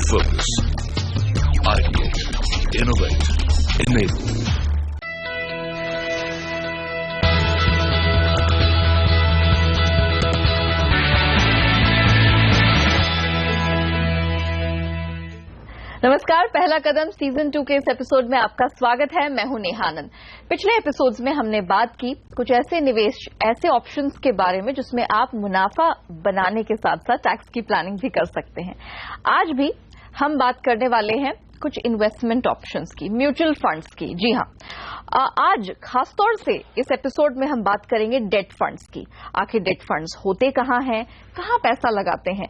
Focus. Ideate. Innovate. Enable. नमस्कार, पहला कदम season 2 के इस एपिसोड में आपका स्वागत है। मैं हूं नेहा आनंद। पिछले एपिसोड्स में हमने बात की कुछ ऐसे निवेश, ऐसे ऑप्शंस के बारे में जिसमें आप मुनाफा बनाने के साथ साथ टैक्स की प्लानिंग भी कर सकते हैं। आज भी हम बात करने वाले हैं कुछ इन्वेस्टमेंट ऑप्शंस की, म्यूचुअल फंड्स की। जी हां, आज खासतौर से इस एपिसोड में हम बात करेंगे डेट फंड्स की। आखिर डेट फंड्स होते कहां हैं, कहां पैसा लगाते हैं,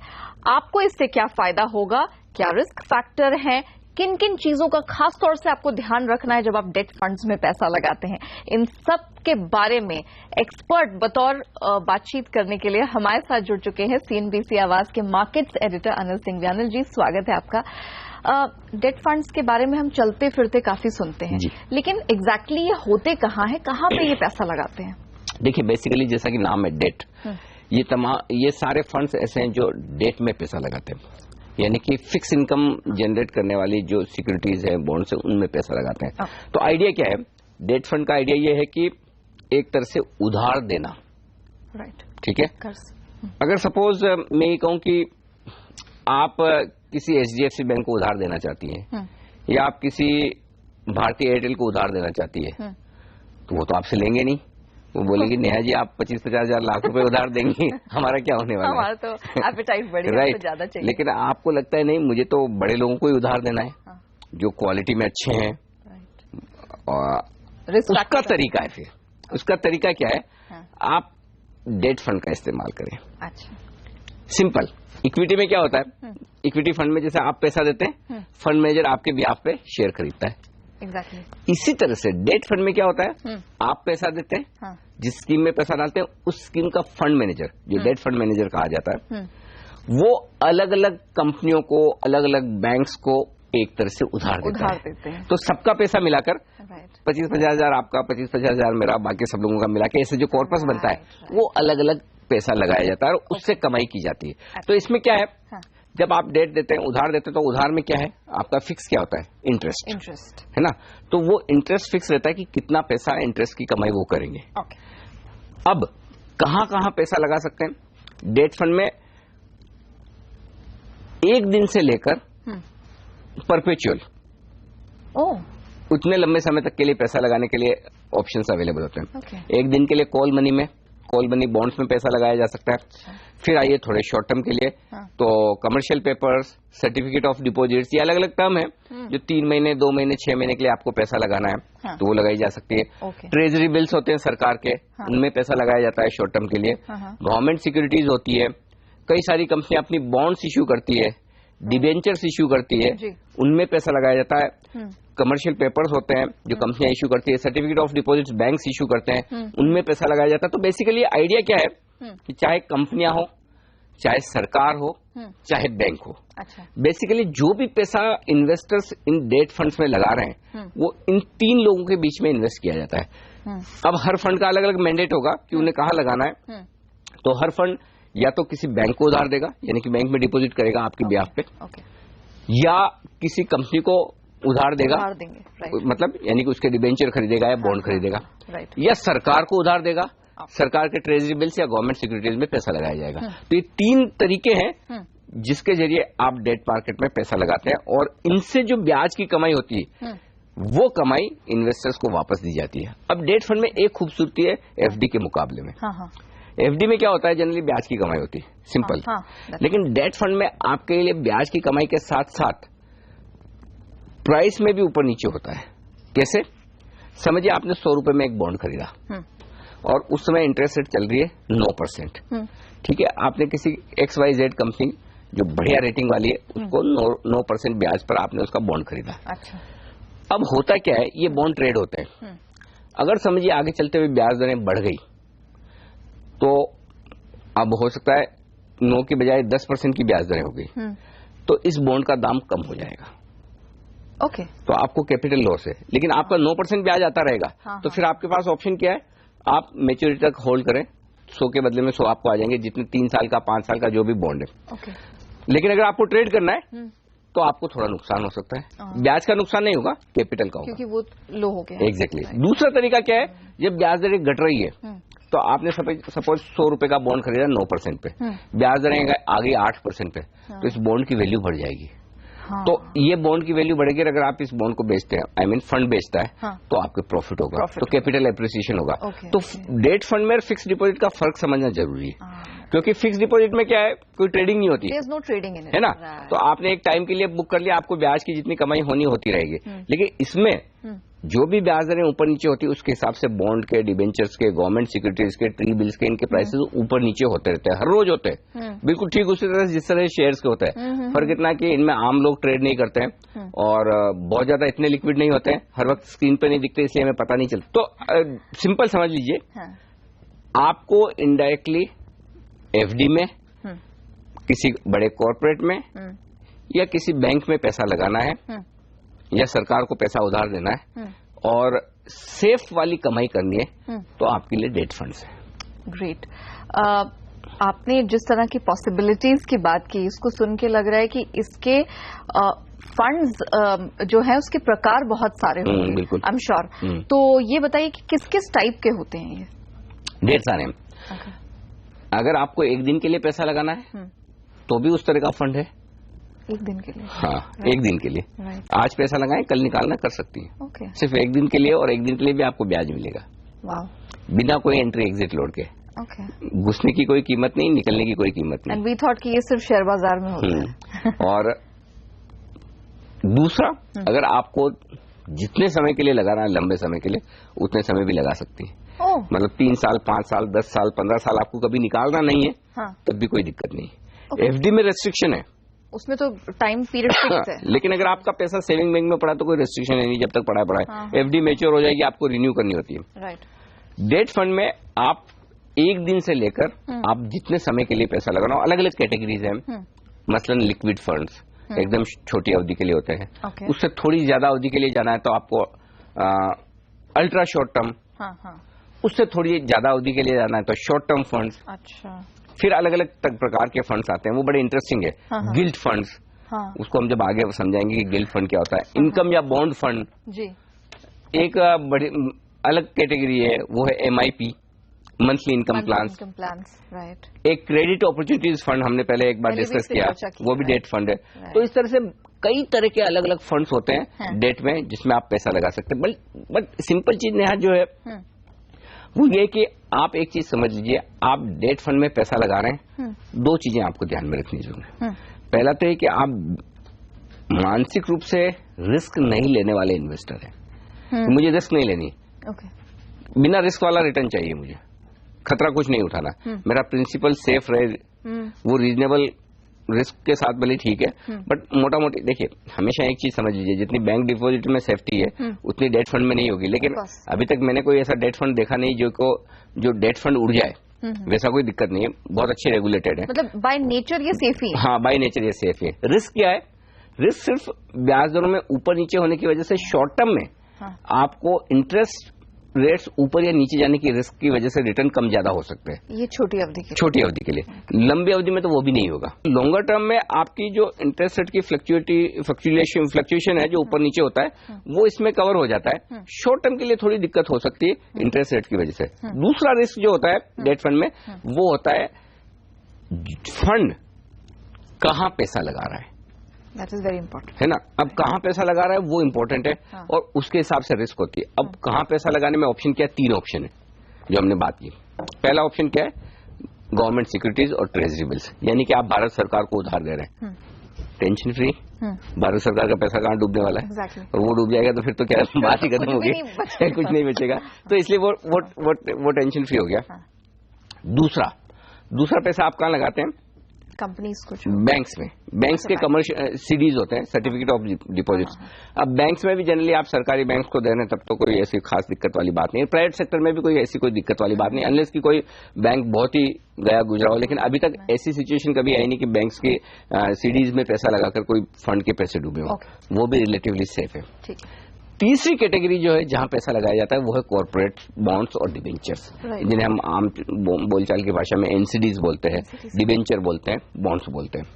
आपको इससे क्या फायदा होगा, क्या रिस्क फैक्टर है, किन किन चीजों का खास तौर से आपको ध्यान रखना है जब आप डेट फंड्स में पैसा लगाते हैं। इन सब के बारे में एक्सपर्ट बतौर बातचीत करने के लिए हमारे साथ जुड़ चुके हैं सीएनबीसी आवाज के मार्केट्स एडिटर अनिल सिंह। अनिल जी, स्वागत है आपका। डेट फंड्स के बारे में हम चलते फिरते काफी सुनते हैं, लेकिन एग्जैक्टली ये होते कहाँ है, कहाँ पे ये पैसा लगाते हैं? देखिए, बेसिकली जैसा कि नाम है डेट, ये सारे फंड्स ऐसे हैं जो डेट में पैसा लगाते हैं, यानी कि फिक्स इनकम जनरेट करने वाली जो सिक्योरिटीज है, बॉन्ड्स है, उनमें पैसा लगाते हैं। तो आइडिया क्या है? डेट फंड का आइडिया ये है कि एक तरह से उधार देना, राइट? ठीक है। अगर सपोज मैं ये कहूं कि आप किसी एचडीएफसी बैंक को उधार देना चाहती हैं या आप किसी भारतीय एयरटेल को उधार देना चाहती है, तो वो तो आपसे लेंगे नहीं। वो बोलेंगे नेहा जी आप 25-50 हजार लाख रुपए उधार देंगी, हमारा क्या होने वाला है? हमारा तो एपेटाइट बढ़ेगा, राइट, ज्यादा चाहिए। लेकिन आपको लगता है नहीं, मुझे तो बड़े लोगों को ही उधार देना है, जो क्वालिटी में अच्छे हैं। और उसका तरीका है, फिर उसका तरीका क्या है? आप डेट फंड का इस्तेमाल करें। अच्छा, सिंपल। इक्विटी में क्या होता है? इक्विटी फंड में जैसे आप पैसा देते हैं, फंड मैनेजर आपके बिहाफ पे शेयर खरीदता है। Exactly. इसी तरह से डेट फंड में क्या होता है? आप पैसा देते हैं, जिस स्कीम में पैसा डालते हैं, उस स्कीम का फंड मैनेजर, जो डेट फंड मैनेजर कहा जाता है, वो अलग अलग कंपनियों को, अलग अलग बैंक्स को एक तरह से उधार देते हैं। तो सबका पैसा मिलाकर 25-50 हजार आपका, 25-50 हजार मेरा, बाकी सब लोगों का मिला के ऐसे जो कॉर्पस बनता है, वो अलग अलग पैसा लगाया जाता है और उससे कमाई की जाती है। तो इसमें क्या है? जब आप डेट देते हैं, उधार देते हैं, तो उधार में क्या है? आपका फिक्स क्या होता है? इंटरेस्ट है ना। तो वो इंटरेस्ट फिक्स रहता है कि कितना पैसा इंटरेस्ट की कमाई वो करेंगे। अब कहां कहां पैसा लगा सकते हैं? डेट फंड में एक दिन से लेकर परपेचुअल, उतने लंबे समय तक के लिए पैसा लगाने के लिए ऑप्शंस अवेलेबल होते हैं। एक दिन के लिए कॉल मनी में, कॉल मनी बॉन्ड्स में पैसा लगाया जा सकता है। फिर आइए थोड़े शॉर्ट टर्म के लिए, तो commercial papers, certificate of deposits, ये अलग अलग टर्म है जो 3 महीने, 2 महीने, 6 महीने के लिए आपको पैसा लगाना है, तो वो लगाई जा सकती है। ट्रेजरी बिल्स होते हैं सरकार के, उनमें पैसा लगाया जाता है शॉर्ट टर्म के लिए। गवर्नमेंट सिक्योरिटीज होती है, कई सारी कंपनियां अपनी बॉन्ड्स इश्यू करती है, डिबेंचर्स इश्यू करती है, उनमें पैसा लगाया जाता है। कमर्शियल पेपर्स होते हैं जो कंपनियां इश्यू करती है, certificate of deposits banks issue करते हैं, उनमें पैसा लगाया जाता है। तो बेसिकली आइडिया क्या है कि चाहे कंपनियां हो, चाहे सरकार हो, चाहे बैंक हो, बेसिकली जो भी पैसा इन्वेस्टर्स इन डेट फंड्स में लगा रहे हैं, वो इन 3 लोगों के बीच में इन्वेस्ट किया जाता है। अब हर फंड का अलग अलग मैंडेट होगा कि उन्हें कहाँ लगाना है। तो हर फंड या तो किसी बैंक को उधार देगा, यानी कि बैंक में डिपॉजिट करेगा आपके ब्याज पे, या किसी कंपनी को उधार देगा, मतलब यानी कि उसके डिबेंचर खरीदेगा या बॉन्ड खरीदेगा, या सरकार को उधार देगा, सरकार के ट्रेजरी बिल्स या गवर्नमेंट सिक्योरिटीज में पैसा लगाया जाएगा। तो ये 3 तरीके हैं जिसके जरिए आप डेट मार्केट में पैसा लगाते हैं, और इनसे जो ब्याज की कमाई होती है, वो कमाई इन्वेस्टर्स को वापस दी जाती है। अब डेट फंड में एक खूबसूरती है एफडी के मुकाबले में। एफडी में क्या होता है? जनरली ब्याज की कमाई होती है, सिंपल। लेकिन डेट फंड में आपके लिए ब्याज की कमाई के साथ साथ प्राइस में भी ऊपर नीचे होता है। कैसे? समझिए आपने 100 रुपए में एक बॉन्ड खरीदा और उस समय इंटरेस्ट रेट चल रही है 9%। ठीक है, आपने किसी XYZ कंपनी जो बढ़िया रेटिंग वाली है, उसको 9% ब्याज पर आपने उसका बॉन्ड खरीदा। अच्छा, अब होता क्या है? ये बॉन्ड ट्रेड होते हैं। अगर समझिए आगे चलते हुए ब्याज दरें बढ़ गई, तो अब हो सकता है 9 की बजाय 10% की ब्याज दरें हो गई, तो इस बॉन्ड का दाम कम हो जाएगा। तो आपको कैपिटल लॉस है, लेकिन आपका 9% ब्याज आता रहेगा। तो फिर आपके पास ऑप्शन क्या है? आप मैच्योरिटी तक होल्ड करें, 100 के बदले में 100 आपको आ जाएंगे, जितने 3 साल का, 5 साल का जो भी बॉन्ड है। लेकिन अगर आपको ट्रेड करना है, तो आपको थोड़ा नुकसान हो सकता है। ब्याज का नुकसान नहीं होगा, कैपिटल का होगा, क्योंकि वो लो हो गया। एग्जैक्टली। दूसरा तरीका क्या है, जब ब्याज दरें घट रही है तो आपने सपोज 100 रुपए का बॉन्ड खरीदा 9% पे, ब्याज दरें आ गई 8% पे, तो इस बॉन्ड की वैल्यू बढ़ जाएगी। तो ये बॉन्ड की वैल्यू बढ़ेगी। अगर आप इस बॉन्ड को बेचते हैं, आई मीन फंड बेचता है, तो आपके प्रॉफिट होगा, तो कैपिटल एप्रिसिएशन होगा। तो डेट फंड में और फिक्स डिपॉजिट का फर्क समझना जरूरी है, क्योंकि फिक्स डिपॉजिट में क्या है, कोई ट्रेडिंग नहीं होती, नो ट्रेडिंग इन इट, है ना। तो आपने एक टाइम के लिए बुक कर लिया, आपको ब्याज की जितनी कमाई होती रहेगी। लेकिन इसमें जो भी ब्याज दरें ऊपर नीचे होती है, उसके हिसाब से बॉन्ड के, डिबेंचर्स के, गवर्नमेंट सिक्योरिटीज के, ट्री बिल्स के, इनके प्राइसेस ऊपर नीचे होते रहते हैं, हर रोज होते हैं, बिल्कुल ठीक उसी तरह जिस तरह शेयर्स के होते हैं। फर्क इतना कि इनमें आम लोग ट्रेड नहीं करते हैं और बहुत ज्यादा इतने लिक्विड नहीं होते हैं, हर वक्त स्क्रीन पर नहीं दिखते, इसलिए हमें पता नहीं चलता। तो सिंपल समझ लीजिए, आपको इनडायरेक्टली एफडी में, किसी बड़े कॉर्पोरेट में या किसी बैंक में पैसा लगाना है, या सरकार को पैसा उधार देना है और सेफ वाली कमाई करनी है, तो आपके लिए डेट फंड्स है। ग्रेट। आपने जिस तरह की पॉसिबिलिटीज की बात की, इसको सुन के लग रहा है कि इसके फंड्स जो है उसके प्रकार बहुत सारे होंगे, बिल्कुल, आई एम श्योर। तो ये बताइए कि किस किस टाइप के होते हैं ये? ढेर सारे हैं। अगर आपको एक दिन के लिए पैसा लगाना है तो भी उस तरह का फंड है, एक दिन के लिए। हाँ, एक दिन के लिए। आज पैसा लगाएं, कल निकालना कर सकती है। सिर्फ एक दिन के लिए, और एक दिन के लिए भी आपको ब्याज मिलेगा, बिना कोई एंट्री एग्जिट लोड के। घुसने की कोई कीमत नहीं, निकलने की कोई कीमत नहीं। एंड वी थॉट कि ये सिर्फ शेयर बाजार में होता है। और दूसरा, अगर आपको जितने समय के लिए लगाना है, लंबे समय के लिए, उतने समय भी लगा सकती है। मतलब 3 साल, 5 साल, 10 साल, 15 साल आपको कभी निकालना नहीं है, तब भी कोई दिक्कत नहीं। एफडी में रेस्ट्रिक्शन है, उसमें तो टाइम पीरियड फिक्स है। लेकिन अगर आपका पैसा सेविंग बैंक में पड़ा तो कोई रेस्ट्रिक्शन नहीं, जब तक पड़ा है। एफडी मैच्योर हो जाएगी, आपको रिन्यू करनी होती है। राइट। डेट फंड में आप एक दिन से लेकर आप जितने समय के लिए पैसा लगाना, अलग अलग कैटेगरीज है। मसलन लिक्विड फंड्स एकदम छोटी अवधि के लिए होते हैं। उससे थोड़ी ज्यादा अवधि के लिए जाना है तो आपको अल्ट्रा शॉर्ट टर्म, उससे थोड़ी ज्यादा अवधि के लिए जाना है तो शॉर्ट टर्म फंड्स। अच्छा। फिर अलग अलग प्रकार के फंड्स आते हैं, वो बड़े इंटरेस्टिंग है। गिल्ट फंड्स, उसको हम जब आगे समझाएंगे कि गिल्ट फंड क्या होता है। इनकम या बॉन्ड फंड जी, एक बड़ी अलग कैटेगरी है, वो है MIP, monthly income plans. Right. एक क्रेडिट अपॉर्चुनिटीज फंड हमने पहले एक बार डिस्कस किया, वो भी डेट फंड है। तो इस तरह से कई तरह के अलग अलग फंड्स होते हैं डेट में, जिसमें आप पैसा लगा सकते हैं। बट सिंपल चीज नेहा जो है वो ये कि आप एक चीज समझ लीजिए, आप डेट फंड में पैसा लगा रहे हैं, 2 चीजें आपको ध्यान में रखनी जरूरी है। पहला तो ये कि आप मानसिक रूप से रिस्क नहीं लेने वाले इन्वेस्टर हैं। मुझे रिस्क नहीं लेनी, बिना रिस्क वाला रिटर्न चाहिए, मुझे खतरा कुछ नहीं उठाना, मेरा प्रिंसिपल सेफ रहे, वो रीजनेबल रिस्क के साथ भले ठीक है, बट मोटा मोटी देखिए, हमेशा एक चीज समझ लीजिए, जितनी बैंक डिपॉजिट में सेफ्टी है उतनी डेट फंड में नहीं होगी। लेकिन अभी तक मैंने कोई ऐसा डेट फंड देखा नहीं जो डेट फंड उड़ जाए, वैसा कोई दिक्कत नहीं है, बहुत अच्छे रेगुलेटेड है। मतलब बाय नेचर ये सेफ ही है। हाँ, बाय नेचर ये सेफ है। रिस्क क्या है? रिस्क सिर्फ ब्याज दरों में ऊपर नीचे होने की वजह से शॉर्ट टर्म में आपको इंटरेस्ट रेट्स ऊपर या नीचे जाने की रिस्क की वजह से रिटर्न कम ज्यादा हो सकते हैं। ये छोटी अवधि के लिए। लंबी अवधि में तो वो भी नहीं होगा। लॉन्गर टर्म में आपकी जो इंटरेस्ट रेट की फ्लक्चुएशन है, जो ऊपर नीचे होता है, वो इसमें कवर हो जाता है। शॉर्ट टर्म के लिए थोड़ी दिक्कत हो सकती है इंटरेस्ट रेट की वजह से। दूसरा रिस्क जो होता है डेट फंड में, वो होता है फंड कहां पैसा लगा रहा है। That is very important. है ना। अब कहां पैसा लगा रहा है वो इंपॉर्टेंट है, और उसके हिसाब से रिस्क होती है। अब कहां पैसा लगाने में ऑप्शन क्या है? 3 ऑप्शन है जो हमने बात की। पहला ऑप्शन क्या है? गवर्नमेंट सिक्योरिटीज और ट्रेजरी बिल्स, यानी कि आप भारत सरकार को उधार दे रहे हैं, टेंशन फ्री। भारत सरकार का पैसा कहां डूबने वाला है, और वो डूब जाएगा तो फिर तो क्या बात ही खत्म होगी, कुछ नहीं बचेगा। तो इसलिए वो टेंशन फ्री हो गया। दूसरा पैसा आप कहां लगाते हैं? कंपनीज को, बैंक्स में। बैंक्स के कमर्शियल सीडीज होते हैं, सर्टिफिकेट ऑफ डिपॉजिट्स। अब बैंक्स में भी जनरली आप सरकारी बैंक्स को दे रहे हैं, तब तो कोई ऐसी खास दिक्कत वाली बात नहीं है। प्राइवेट सेक्टर में भी कोई ऐसी कोई दिक्कत वाली बात नहीं, अनलेस की कोई बैंक बहुत ही गया गुजरा हो। लेकिन अभी तक ऐसी सिचुएशन कभी आई नहीं कि बैंक्स के सीडीज में पैसा लगाकर कोई फंड के पैसे डूबे हो। वो भी रिलेटिवली सेफ है। तीसरी कैटेगरी जो है जहां पैसा लगाया जाता है वो है कॉर्पोरेट बॉन्ड्स और डिबेंचर्स, जिन्हें हम आम बोलचाल की भाषा में एनसीडीज बोलते हैं, डिबेंचर बोलते हैं, बॉन्ड्स बोलते हैं।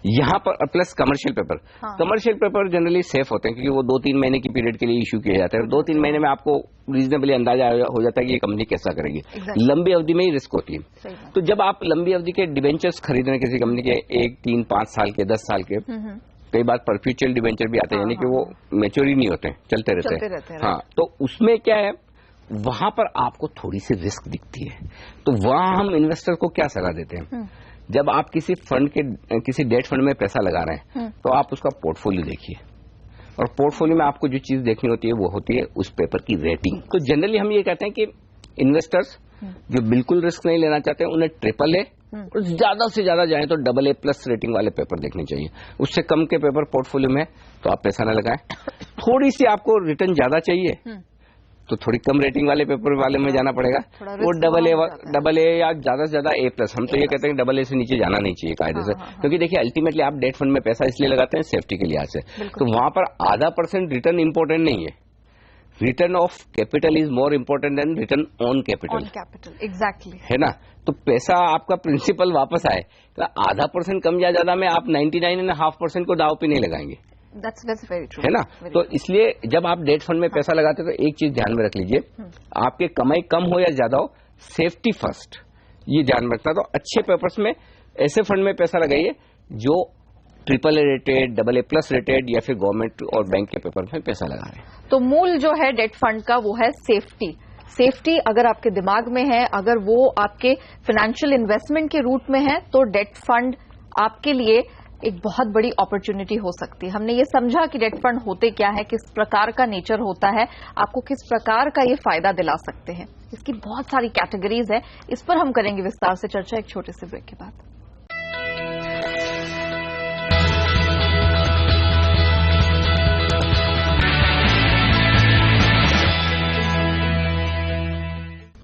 यहाँ पर plus commercial paper. Commercial paper generally safe होते हैं क्योंकि वो 2-3 महीने की पीरियड के लिए इशू किए जाते हैं। 2-3 महीने में आपको रीजनेबली अंदाजा हो जाता है कि ये कंपनी कैसा करेगी। लंबी अवधि में ही रिस्क होती है। तो जब आप लंबी अवधि के डिवेंचर्स खरीद रहे हैं किसी कंपनी के 1, 3, 5 साल के, 10 साल के, कई बार परफ्यूचुअल डिवेंचर भी आते हैं, यानी कि वो मैच्योर ही नहीं होते हैं, चलते रहते हैं। हाँ, तो उसमें क्या है, वहां पर आपको थोड़ी सी रिस्क दिखती है। तो वहां हम इन्वेस्टर को क्या सलाह देते हैं, जब आप किसी फंड के, किसी डेट फंड में पैसा लगा रहे हैं तो आप उसका पोर्टफोलियो देखिए, और पोर्टफोलियो में आपको जो चीज देखनी होती है वो होती है उस पेपर की रेटिंग। तो जनरली हम ये कहते हैं कि इन्वेस्टर्स जो बिल्कुल रिस्क नहीं लेना चाहते उन्हें ट्रिपल ए और ज्यादा से ज्यादा जाए तो AA+ रेटिंग वाले पेपर देखने चाहिए। उससे कम के पेपर पोर्टफोलियो में तो आप पैसा न लगाएं। थोड़ी सी आपको रिटर्न ज्यादा चाहिए तो थोड़ी कम रेटिंग वाले पेपर वाले में जाना पड़ेगा। वो AA या ज्यादा से ज्यादा A+। हम तो ये कहते हैं कि AA से नीचे जाना नहीं चाहिए कायदे से, क्योंकि देखिए अल्टीमेटली आप डेट फंड में पैसा इसलिए लगाते हैं सेफ्टी के लिहाज से। तो वहां पर ½ % रिटर्न इंपॉर्टेंट नहीं है, return of capital is more important then return on capital. Exactly, है ना। तो पैसा आपका प्रिंसिपल वापस आए तो ½ % कम या ज्यादा में आप 99.5% को दाव पे नहीं लगाएंगे। That's very true. है ना। तो इसलिए जब आप डेट फंड में पैसा लगाते हो तो एक चीज ध्यान में रख लीजिए, आपके कमाई कम हो या ज्यादा हो, सेफ्टी फर्स्ट, ये ध्यान में रखना। तो अच्छे पेपर्स में, ऐसे फंड में पैसा लगाइए जो AAA रेटेड, AA+ रेटेड या फिर गवर्नमेंट और बैंक के पेपर में पैसा लगा रहे हैं। तो मूल जो है डेट फंड का वो है सेफ्टी अगर आपके दिमाग में है, अगर वो आपके फाइनेंशियल इन्वेस्टमेंट के रूट में है तो डेट फंड आपके लिए एक बहुत बड़ी अपॉर्चुनिटी हो सकती है। हमने ये समझा कि डेट फंड होते क्या है, किस प्रकार का नेचर होता है, आपको किस प्रकार का ये फायदा दिला सकते हैं। इसकी बहुत सारी कैटेगरीज है, इस पर हम करेंगे विस्तार से चर्चा एक छोटे से ब्रेक के बाद।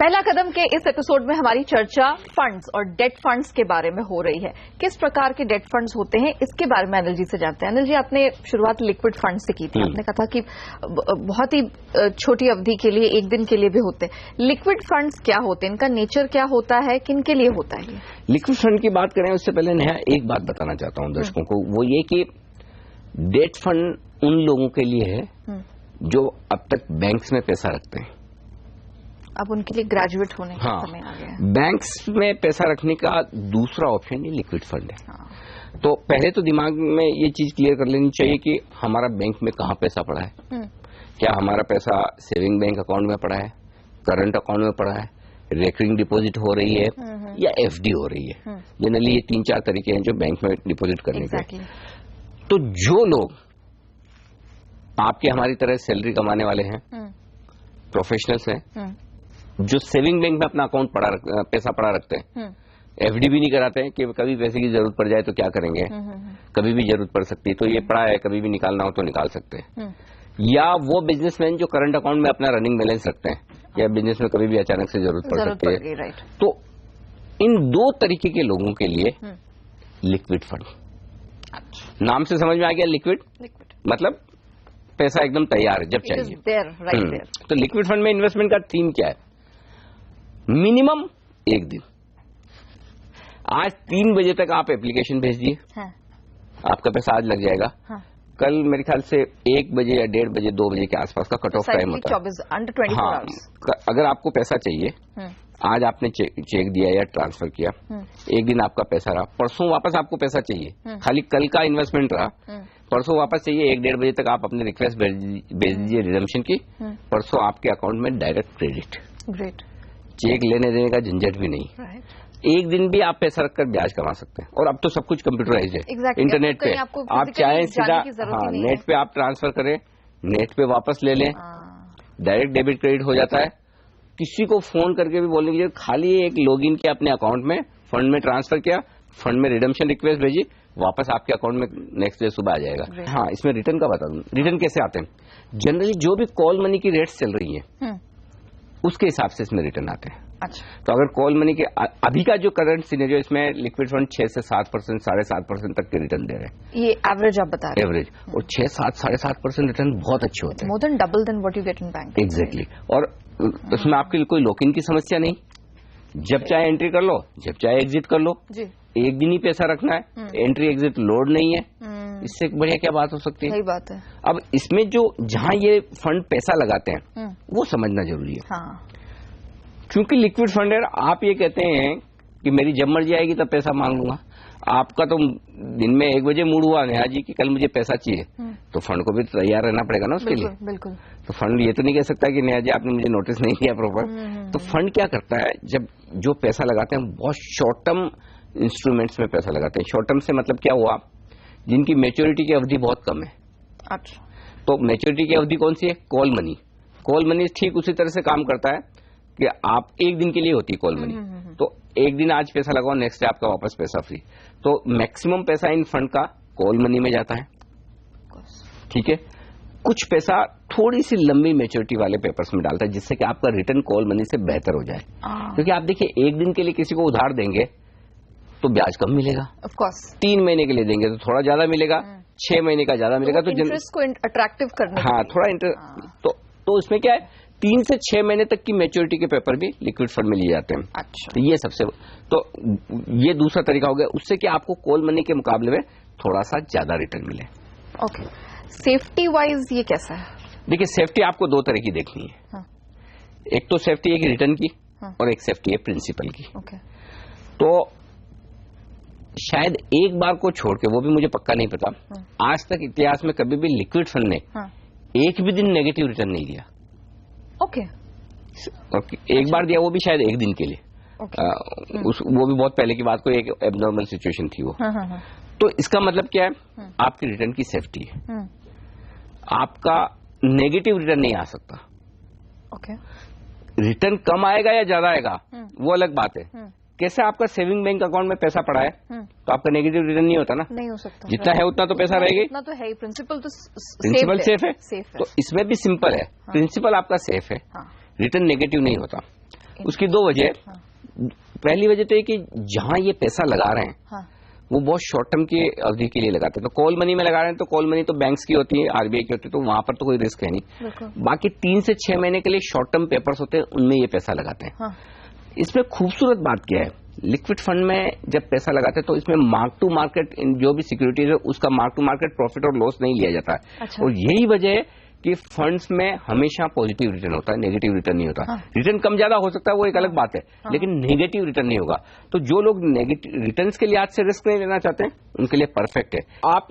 पहला कदम के इस एपिसोड में हमारी चर्चा फंड्स और डेट फंड्स के बारे में हो रही है। किस प्रकार के डेट फंड्स होते हैं इसके बारे में अनिल जी से जानते हैं। अनिल जी, आपने शुरुआत लिक्विड फंड से की थी, आपने कहा था कि बहुत ही छोटी अवधि के लिए, एक दिन के लिए भी होते हैं। लिक्विड फंड्स क्या होते हैं, इनका नेचर क्या होता है, किन के लिए होता है? लिक्विड फंड की बात करें उससे पहले नेहा एक बात बताना चाहता हूं दर्शकों को, वो ये कि डेट फंड उन लोगों के लिए है जो अब तक बैंक्स में पैसा रखते हैं। अब उनके लिए ग्रेजुएट होने का समय आ गया है। बैंक्स में पैसा रखने का दूसरा ऑप्शन ये लिक्विड फंड है। तो पहले तो दिमाग में ये चीज क्लियर कर लेनी चाहिए कि हमारा बैंक में कहाँ पैसा पड़ा है। क्या हमारा पैसा सेविंग बैंक अकाउंट में पड़ा है, करंट अकाउंट में पड़ा है, रेकरिंग डिपॉजिट हो रही है या FD हो रही है। जनरली ये 3-4 तरीके हैं जो बैंक में डिपॉजिट करने के। तो जो लोग आपके हमारी तरह सैलरी कमाने वाले हैं, प्रोफेशनल्स हैं, जो सेविंग बैंक में अपना अकाउंट पैसा पड़ा रखते हैं, FD भी नहीं कराते हैं कि कभी पैसे की जरूरत पड़ जाए तो क्या करेंगे, कभी भी जरूरत पड़ सकती है तो ये पड़ा है, कभी भी निकालना हो तो निकाल सकते हैं। या वो बिजनेसमैन जो करंट अकाउंट में अपना रनिंग बैलेंस रखते हैं, या बिजनेस में कभी भी अचानक से जरूरत पड़ सकती है। तो इन 2 तरीके के लोगों के लिए लिक्विड फंड, नाम से समझ में आ गया, लिक्विड मतलब पैसा एकदम तैयार है जब चाहिए। तो लिक्विड फंड में इन्वेस्टमेंट का थीम क्या है? मिनिमम 1 दिन। आज 3 बजे तक आप एप्लीकेशन भेज दिए, आपका पैसा आज लग जाएगा। कल मेरे ख्याल से 1 बजे या 1:30 बजे 2 बजे के आसपास का कट ऑफ टाइम होता है। हाँ, अगर आपको पैसा चाहिए, आज आपने चेक दिया या ट्रांसफर किया, 1 दिन आपका पैसा रहा, परसों वापस आपको पैसा चाहिए, खाली कल का इन्वेस्टमेंट रहा, परसों वापस चाहिए, 1-1:30 बजे तक आप अपनी रिक्वेस्ट भेज दीजिए रिडम्पशन की, परसों आपके अकाउंट में डायरेक्ट क्रेडिट। चेक लेने देने का झंझट भी नहीं। एक दिन भी आप पैसा रखकर ब्याज कमा सकते हैं। और अब तो सब कुछ कंप्यूटराइज्ड है। इंटरनेट पे आप चाहें सीधा नेट पे आप ट्रांसफर करें, नेट पे वापस ले लें, डायरेक्ट डेबिट क्रेडिट हो जाता है। किसी को फोन करके भी बोलने की खाली एक लॉगिन किया अपने अकाउंट में, फंड में ट्रांसफर किया, फंड में रिडम्पशन रिक्वेस्ट भेजी, वापस आपके अकाउंट में नेक्स्ट डे सुबह आ जाएगा। हाँ, इसमें रिटर्न का बता दूं, रिटर्न कैसे आते हैं। जनरली जो भी कॉल मनी की रेट्स चल रही है उसके हिसाब से इसमें रिटर्न आते हैं। अच्छा। तो अगर कॉल मनी के अभी का जो करंट सिनेरियो, इसमें लिक्विड फंड 6 से 7%, 7.5% तक के रिटर्न दे रहे हैं। ये एवरेज आप बता रहे हैं? एवरेज। और 6, 7, 7.5% रिटर्न बहुत अच्छे होते हैं, more than double than what you get in bank. Exactly. और उसमें आपके लिए कोई लॉक इन की समस्या नहीं, जब चाहे एंट्री कर लो, जब चाहे एग्जिट कर लो जी। एक दिन ही पैसा रखना है, एंट्री एग्जिट लोड नहीं है, इससे बढ़िया क्या बात हो सकती है? सही बात है। अब इसमें जो जहां ये फंड पैसा लगाते हैं वो समझना जरूरी है। हाँ। क्योंकि लिक्विड फंड है, आप ये कहते हैं कि मेरी जब मर्जी आएगी तब पैसा मांग लूंगा। आपका तो दिन में 1 बजे मूड हुआ नेहा जी कि कल मुझे पैसा चाहिए, तो फंड को भी तैयार रहना पड़ेगा ना उसके लिए। बिल्कुल। तो फंड ये तो नहीं कह सकता कि नेहा जी आपने मुझे नोटिस नहीं किया प्रॉपर। तो फंड क्या करता है, जब जो पैसा लगाते हैं बहुत शॉर्ट टर्म इंस्ट्रूमेंट्स में पैसा लगाते हैं। शॉर्ट टर्म से मतलब क्या हुआ, जिनकी मैच्योरिटी की अवधि बहुत कम है। अच्छा। तो मैच्योरिटी की अवधि कौन सी है? Call money. कॉल मनी ठीक उसी तरह से काम करता है कि आप एक दिन के लिए होती है कॉल मनी। तो एक दिन आज पैसा लगाओ, नेक्स्ट डे आपका वापस पैसा फ्री। तो मैक्सिमम पैसा इन फंड का कॉल मनी में जाता है, ठीक है। कुछ पैसा थोड़ी सी लंबी मैच्योरिटी वाले पेपर्स में डालता है, जिससे कि आपका रिटर्न कॉल मनी से बेहतर हो जाए। क्योंकि आप देखिए, एक दिन के लिए किसी को उधार देंगे तो ब्याज कम मिलेगा, ऑफ कोर्स। 3 महीने के लिए देंगे तो थोड़ा ज्यादा मिलेगा, 6 महीने का ज्यादा मिलेगा। तो इंटरेस्ट को अट्रैक्टिव करने, हाँ, थोड़ा इंटरेस्ट। तो इसमें क्या है, 3 से 6 महीने तक की मैच्योरिटी के पेपर भी लिक्विड फंड में लिए जाते हैं। अच्छा। तो ये सबसे, तो ये दूसरा तरीका हो गया, उससे कि आपको कॉल मनी के मुकाबले में थोड़ा सा ज्यादा रिटर्न मिले। ओके। सेफ्टी वाइज ये कैसा है? देखिए, सेफ्टी आपको 2 तरह की देखनी है। हाँ। एक तो सेफ्टी है कि रिटर्न की, हाँ। और एक सेफ्टी है प्रिंसिपल की। ओके। तो शायद एक बार को छोड़ के, वो भी मुझे पक्का नहीं पता, हाँ। आज तक इतिहास में कभी भी लिक्विड फंड ने एक भी दिन नेगेटिव रिटर्न नहीं दिया। ओके। एक बार दिया, वो भी शायद एक दिन के लिए। वो भी बहुत पहले की बात, को एक एबनॉर्मल सिचुएशन थी वो। तो इसका मतलब क्या है, आपकी रिटर्न की सेफ्टी है, आपका नेगेटिव रिटर्न नहीं आ सकता। ओके। रिटर्न कम आएगा या ज्यादा आएगा वो अलग बात है। कैसे आपका सेविंग बैंक अकाउंट में पैसा पड़ा है तो आपका नेगेटिव रिटर्न नहीं होता ना, नहीं हो सकता। जितना है उतना तो पैसा रहेगा, उतना तो है ही। प्रिंसिपल तो सेफ है। तो इसमें भी सिंपल है, प्रिंसिपल आपका सेफ है, रिटर्न नेगेटिव नहीं होता। उसकी 2 वजह। पहली वजह तो ये कि जहां ये पैसा लगा रहे हैं वो बहुत शॉर्ट टर्म की अवधि के लिए लगाते हैं। तो कॉल मनी में लगा रहे हैं तो कॉल मनी तो बैंक्स की होती है, आरबीआई की होती है, तो वहां पर तो कोई रिस्क है नहीं। बाकी 3 से 6 महीने के लिए शॉर्ट टर्म पेपर्स होते हैं, उनमें ये पैसा लगाते हैं। इसमें खूबसूरत बात क्या है, लिक्विड फंड में जब पैसा लगाते हैं तो इसमें मार्क टू मार्केट जो भी सिक्योरिटीज है उसका मार्क टू मार्केट प्रॉफिट और लॉस नहीं लिया जाता है। अच्छा। और यही वजह है कि फंड्स में हमेशा पॉजिटिव रिटर्न होता है, नेगेटिव रिटर्न नहीं होता। रिटर्न कम ज्यादा हो सकता है, वो एक अलग बात है, लेकिन नेगेटिव रिटर्न नहीं होगा। तो जो लोग नेगेटिव रिटर्न्स के लिहाज से रिस्क नहीं लेना चाहते हैं उनके लिए परफेक्ट है। आप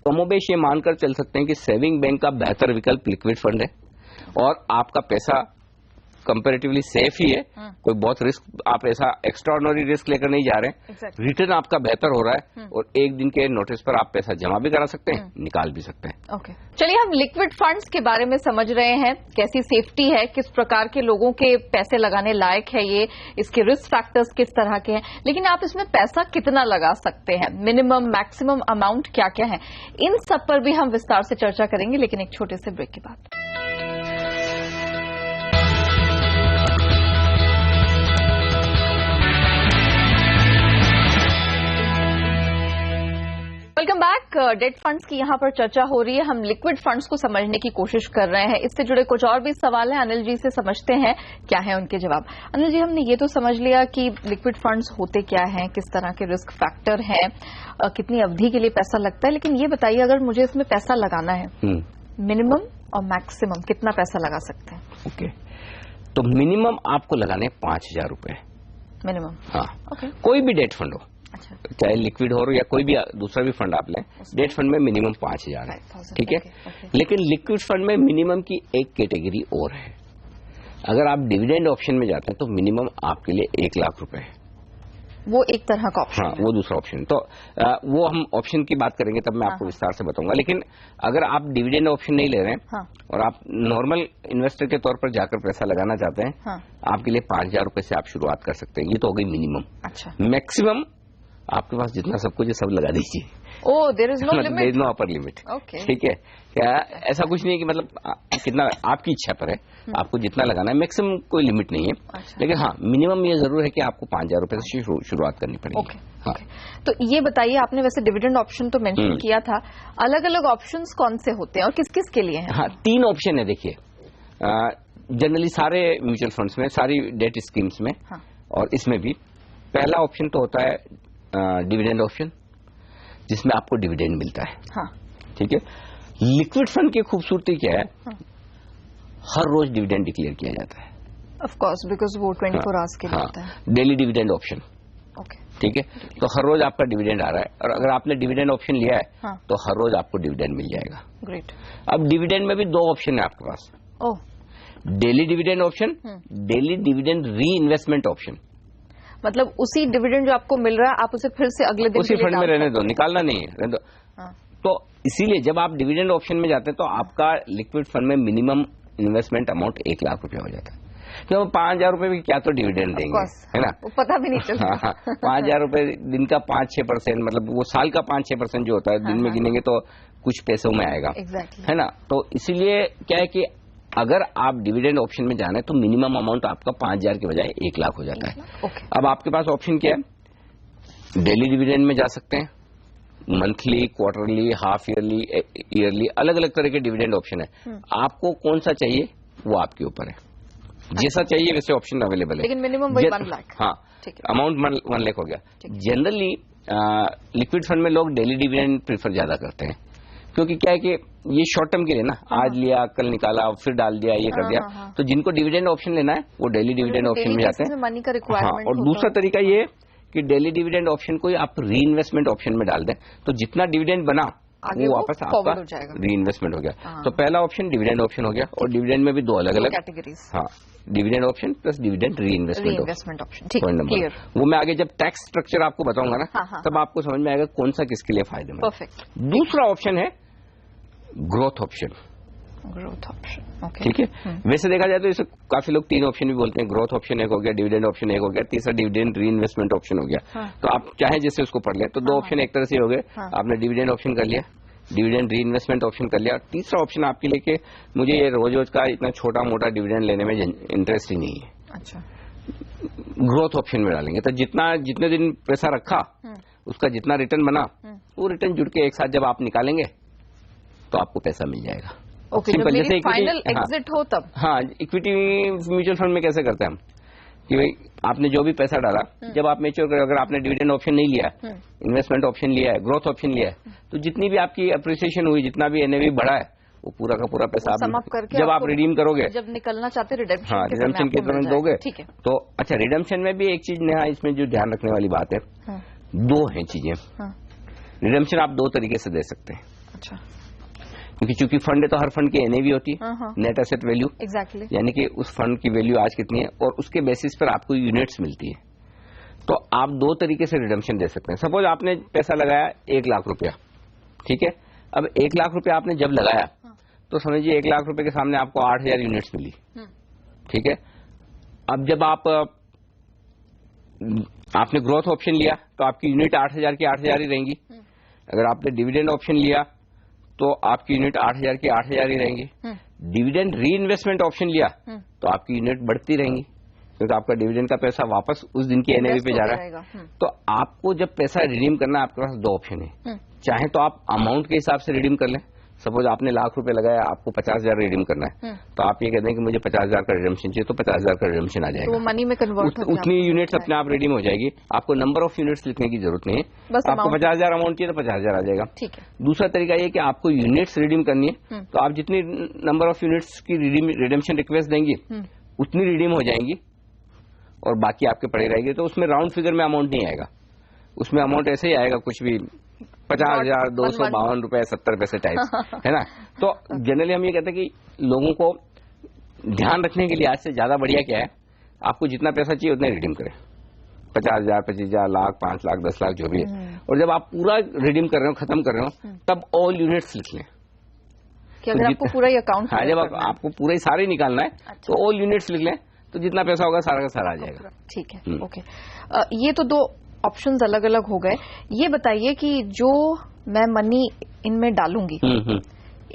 कमोबेश ये मानकर चल सकते हैं कि सेविंग बैंक का बेहतर विकल्प लिक्विड फंड है और आपका पैसा कंपैरेटिवली सेफ ही है। कोई बहुत रिस्क, आप ऐसा एक्स्ट्राऑर्डिनरी रिस्क लेकर नहीं जा रहे हैं। रिटर्न आपका बेहतर हो रहा है और एक दिन के नोटिस पर आप पैसा जमा भी करा सकते हैं, निकाल भी सकते हैं। ओके। चलिए, हम लिक्विड फंड्स के बारे में समझ रहे हैं, कैसी सेफ्टी है, किस प्रकार के लोगों के पैसे लगाने लायक है ये, इसके रिस्क फैक्टर्स किस तरह के हैं, लेकिन आप इसमें पैसा कितना लगा सकते हैं, मिनिमम मैक्सिमम अमाउंट क्या क्या है, इन सब पर भी हम विस्तार से चर्चा करेंगे, लेकिन एक छोटे से ब्रेक के बाद। Welcome back. डेट फंड्स की यहाँ पर चर्चा हो रही है, हम लिक्विड फंड्स को समझने की कोशिश कर रहे हैं। इससे जुड़े कुछ और भी सवाल हैं, अनिल जी से समझते हैं क्या है उनके जवाब। अनिल जी, हमने ये तो समझ लिया कि लिक्विड फंड्स होते क्या हैं, किस तरह के रिस्क फैक्टर हैं, कितनी अवधि के लिए पैसा लगता है, लेकिन ये बताइए, अगर मुझे इसमें पैसा लगाना है, मिनिमम और मैक्सिमम कितना पैसा लगा सकते हैं? ओके। तो मिनिमम आपको लगाने 5,000 रुपए मिनिमम। हाँ। कोई भी डेट फंड हो, अच्छा, चाहे लिक्विड हो या कोई भी दूसरा भी फंड आप लें, डेट फंड में मिनिमम 5,000 है, ठीक है। लेकिन लिक्विड फंड में मिनिमम की एक कैटेगरी और है। अगर आप डिविडेंड ऑप्शन में जाते हैं तो मिनिमम आपके लिए 1 लाख रुपए है, वो एक तरह का ऑप्शन। हाँ, वो दूसरा ऑप्शन। तो वो हम ऑप्शन की बात करेंगे तब मैं आपको विस्तार से बताऊंगा। लेकिन अगर आप डिविडेंड ऑप्शन नहीं ले रहे हैं और आप नॉर्मल इन्वेस्टर के तौर पर जाकर पैसा लगाना चाहते हैं, आपके लिए 5,000 रुपए से आप शुरुआत कर सकते हैं। ये तो हो गई मिनिमम। अच्छा। मैक्सिमम आपके पास जितना सब कुछ है सब लगा दीजिए। Oh, there is no limit, there is no upper limit. ठीक है, क्या ऐसा कुछ नहीं है कि मतलब कितना आपकी इच्छा पर है, आपको जितना लगाना है, मैक्सिमम कोई लिमिट नहीं है। अच्छा। लेकिन हाँ, मिनिमम ये जरूर है कि आपको 5,000 रुपए से शुरुआत करनी पड़ेगी। हाँ। तो ये बताइए, आपने वैसे डिविडेंड ऑप्शन तो मेंशन किया था, अलग अलग ऑप्शंस कौन से होते हैं और किस किस के लिए हैं? हाँ, 3 ऑप्शन है। देखिए, जनरली सारे म्यूचुअल फंड्स में, सारी डेट स्कीम्स में और इसमें भी पहला ऑप्शन तो होता है डिविडेंड ऑप्शन, जिसमें आपको डिविडेंड मिलता है। हाँ। ठीक है। लिक्विड फंड की खूबसूरती क्या है? हाँ। हर रोज डिविडेंड डिक्लेयर किया जाता है। ऑफ कोर्स, बिकॉज वो 24 आवर्स के लिए होता है। Daily dividend option. ओके। ठीक है। तो हर रोज आपका डिविडेंड आ रहा है, और अगर आपने डिविडेंड ऑप्शन लिया है हाँ। तो हर रोज आपको डिविडेंड मिल जाएगा। ग्रेट। अब डिविडेंड में भी दो ऑप्शन है आपके पास। Oh. Daily dividend option, daily dividend reinvestment option. मतलब उसी डिविडेंड जो आपको मिल रहा है, आप उसे फिर से अगले दिन उसी फंड में रहने दो, निकालना नहीं है, रहने दो। हाँ। तो इसीलिए जब आप डिविडेंड ऑप्शन में जाते हैं तो आपका लिक्विड फंड में मिनिमम इन्वेस्टमेंट अमाउंट 1 लाख रुपया हो जाता है। तो 5,000 रुपए भी क्या तो डिविडेंड देंगे, है ना? वो पता भी नहीं चलता। 5,000 रुपए दिन का 5-6%, मतलब वो साल का 5-6% जो होता है, दिन में गिनेंगे तो कुछ पैसों में आएगा। Exactly. है ना? तो इसीलिए क्या है कि अगर आप डिविडेंड ऑप्शन में जाना है तो मिनिमम अमाउंट आपका 5,000 के बजाय 1 लाख हो जाता है। Okay. अब आपके पास ऑप्शन क्या है? डेली डिविडेंड में जा सकते हैं, monthly, quarterly, half yearly, yearly, अलग अलग तरह के डिविडेंड ऑप्शन है। आपको कौन सा चाहिए वो आपके ऊपर है, जैसा चाहिए वैसे ऑप्शन अवेलेबल है। लेकिन मिनिमम 1 लाख। हाँ, अमाउंट 1 लाख हो गया। जनरली लिक्विड फंड में लोग डेली डिविडेंड प्रीफर ज्यादा करते हैं, क्योंकि क्या है कि ये शॉर्ट टर्म के लिए ना, आज लिया, कल निकाला, फिर डाल दिया, ये कर दिया। तो जिनको डिविडेंड ऑप्शन लेना है वो डेली डिविडेंड ऑप्शन में जाते हैं। मनी का रिक्वायरमेंट। और दूसरा तरीका ये कि डेली डिविडेंड ऑप्शन को आप री इन्वेस्टमेंट ऑप्शन में डाल दें, तो जितना डिविडेंड बना वो वापस आपका री इन्वेस्टमेंट हो गया। तो पहला ऑप्शन डिविडेंड ऑप्शन हो गया, और डिविडेंड में भी 2 अलग अलग कैटेगरीज। हाँ, dividend option plus dividend reinvestment option. ठीक है, क्लियर। वो मैं आगे जब टैक्स स्ट्रक्चर आपको बताऊंगा ना, तब आपको समझ में आएगा कौन सा किसके लिए फायदेमंद। परफेक्ट। दूसरा ऑप्शन है growth option. Growth option, okay. ठीक है। वैसे देखा जाए तो इसे काफी लोग 3 ऑप्शन भी बोलते हैं। ग्रोथ ऑप्शन एक हो गया, डिविडेंड ऑप्शन एक हो गया, तीसरा डिविडेंड री इन्वेस्टमेंट ऑप्शन हो गया। तो आप चाहे जैसे उसको पढ़ लें। तो 2 ऑप्शन एक तरह से हो गए। आपने डिविडेंड ऑप्शन कर लिया, डिविडेंड री इन्वेस्टमेंट ऑप्शन कर लिया, और तीसरा ऑप्शन आपके लिए कि मुझे ये रोज रोज का इतना छोटा मोटा डिविडेंड लेने में इंटरेस्ट ही नहीं है। अच्छा। ग्रोथ ऑप्शन में डालेंगे तो जितने दिन पैसा रखा उसका जितना रिटर्न बना, वो रिटर्न जुड़ के एक साथ जब आप निकालेंगे तो आपको पैसा मिल जाएगा। ओके, जब मेरी फाइनल एग्जिट हो तब। हाँ, इक्विटी म्यूचुअल फंड में कैसे करते हैं हम कि भाई आपने जो भी पैसा डाला, जब आप मैच्योर करें, अगर आपने डिविडेंड ऑप्शन नहीं लिया, इन्वेस्टमेंट ऑप्शन लिया है, ग्रोथ ऑप्शन लिया है, तो जितनी भी आपकी अप्रिसिएशन हुई, जितना भी एनएवी बढ़ा है, वो पूरा का पूरा पैसा आप जब आप रिडीम करोगे, जब निकलना चाहते रिडेम्पशन, हाँ, रिडेम्पशन के दौरान दोगे। ठीक है। तो अच्छा, रिडेम्पशन में भी एक चीज नया इसमें जो ध्यान रखने वाली बात है, 2 हैं चीजें। रिडेम्पशन आप 2 तरीके से दे सकते हैं। अच्छा। क्योंकि चूंकि फंड है तो हर फंड की एनएवी होती है, नेट एसेट वैल्यू। एग्जैक्टली। यानी कि उस फंड की वैल्यू आज कितनी है, और उसके बेसिस पर आपको यूनिट्स मिलती है। तो आप 2 तरीके से रिडेम्पशन दे सकते हैं। सपोज आपने पैसा लगाया 1 लाख रुपया, ठीक है। अब 1 लाख रुपया आपने जब लगाया तो समझिए 1 लाख रुपए के सामने आपको 8,000 यूनिट्स मिली, ठीक है। अब जब आपने ग्रोथ ऑप्शन लिया तो आपकी यूनिट 8,000 की 8,000 ही रहेंगी। अगर आपने डिविडेंड ऑप्शन लिया तो आपकी यूनिट 8,000 की 8,000 ही रहेंगी। डिविडेंड री इन्वेस्टमेंट ऑप्शन लिया तो आपकी यूनिट बढ़ती रहेंगी, क्योंकि आपका डिविडेंड का पैसा वापस उस दिन की एनएवी पे जा रहा है। तो आपको जब पैसा रिडीम करना है, आपके पास 2 ऑप्शन है। चाहे तो आप अमाउंट के हिसाब से रिडीम कर लें। सपोज आपने लाख रुपए लगाया, आपको 50,000 रिडीम करना है, तो आप ये कहते हैं कि मुझे 50,000 का रिडम्पशन चाहिए, तो 50,000 का रिडम्पशन आ जाएगा। तो वो मनी में कन्वर्ट हो उतनी यूनिट्स अपने आप रिडीम हो जाएगी। आपको नंबर ऑफ यूनिट्स लिखने की जरूरत नहीं है, बस आपको 50,000 अमाउंट चाहिए तो 50,000 आ जाएगा। ठीक है। दूसरा तरीका ये कि आपको यूनिट्स रिडीम करनी है, तो आप जितनी नंबर ऑफ यूनिट्स की रिडम्पशन रिक्वेस्ट देंगी उतनी रिडीम हो जाएंगी, और बाकी आपके पड़े रहेगी। तो उसमें राउंड फिगर में अमाउंट नहीं आएगा, उसमें अमाउंट ऐसे ही आएगा, कुछ भी 50,252 रुपए 70 पैसे टाइप, है ना। तो जनरली हम ये कहते हैं कि लोगों को ध्यान रखने के लिए आज से ज्यादा बढ़िया क्या है, आपको जितना पैसा चाहिए उतना रिडीम करें। 50,000, 25,000, लाख, 5 लाख, 10 लाख जो भी है। और जब आप पूरा रिडीम कर रहे हो, खत्म कर रहे हो, तब ऑल यूनिट्स लिख लें कि अगर आपको पूरा ही अकाउंट, हाँ, जब आपको पूरा ही सारे निकालना है तो ऑल यूनिट्स लिख लें, तो जितना पैसा होगा सारा का सारा आ जाएगा। ठीक है, ओके। ये तो 2 ऑप्शंस अलग अलग हो गए। ये बताइए कि जो मैं मनी इनमें डालूंगी,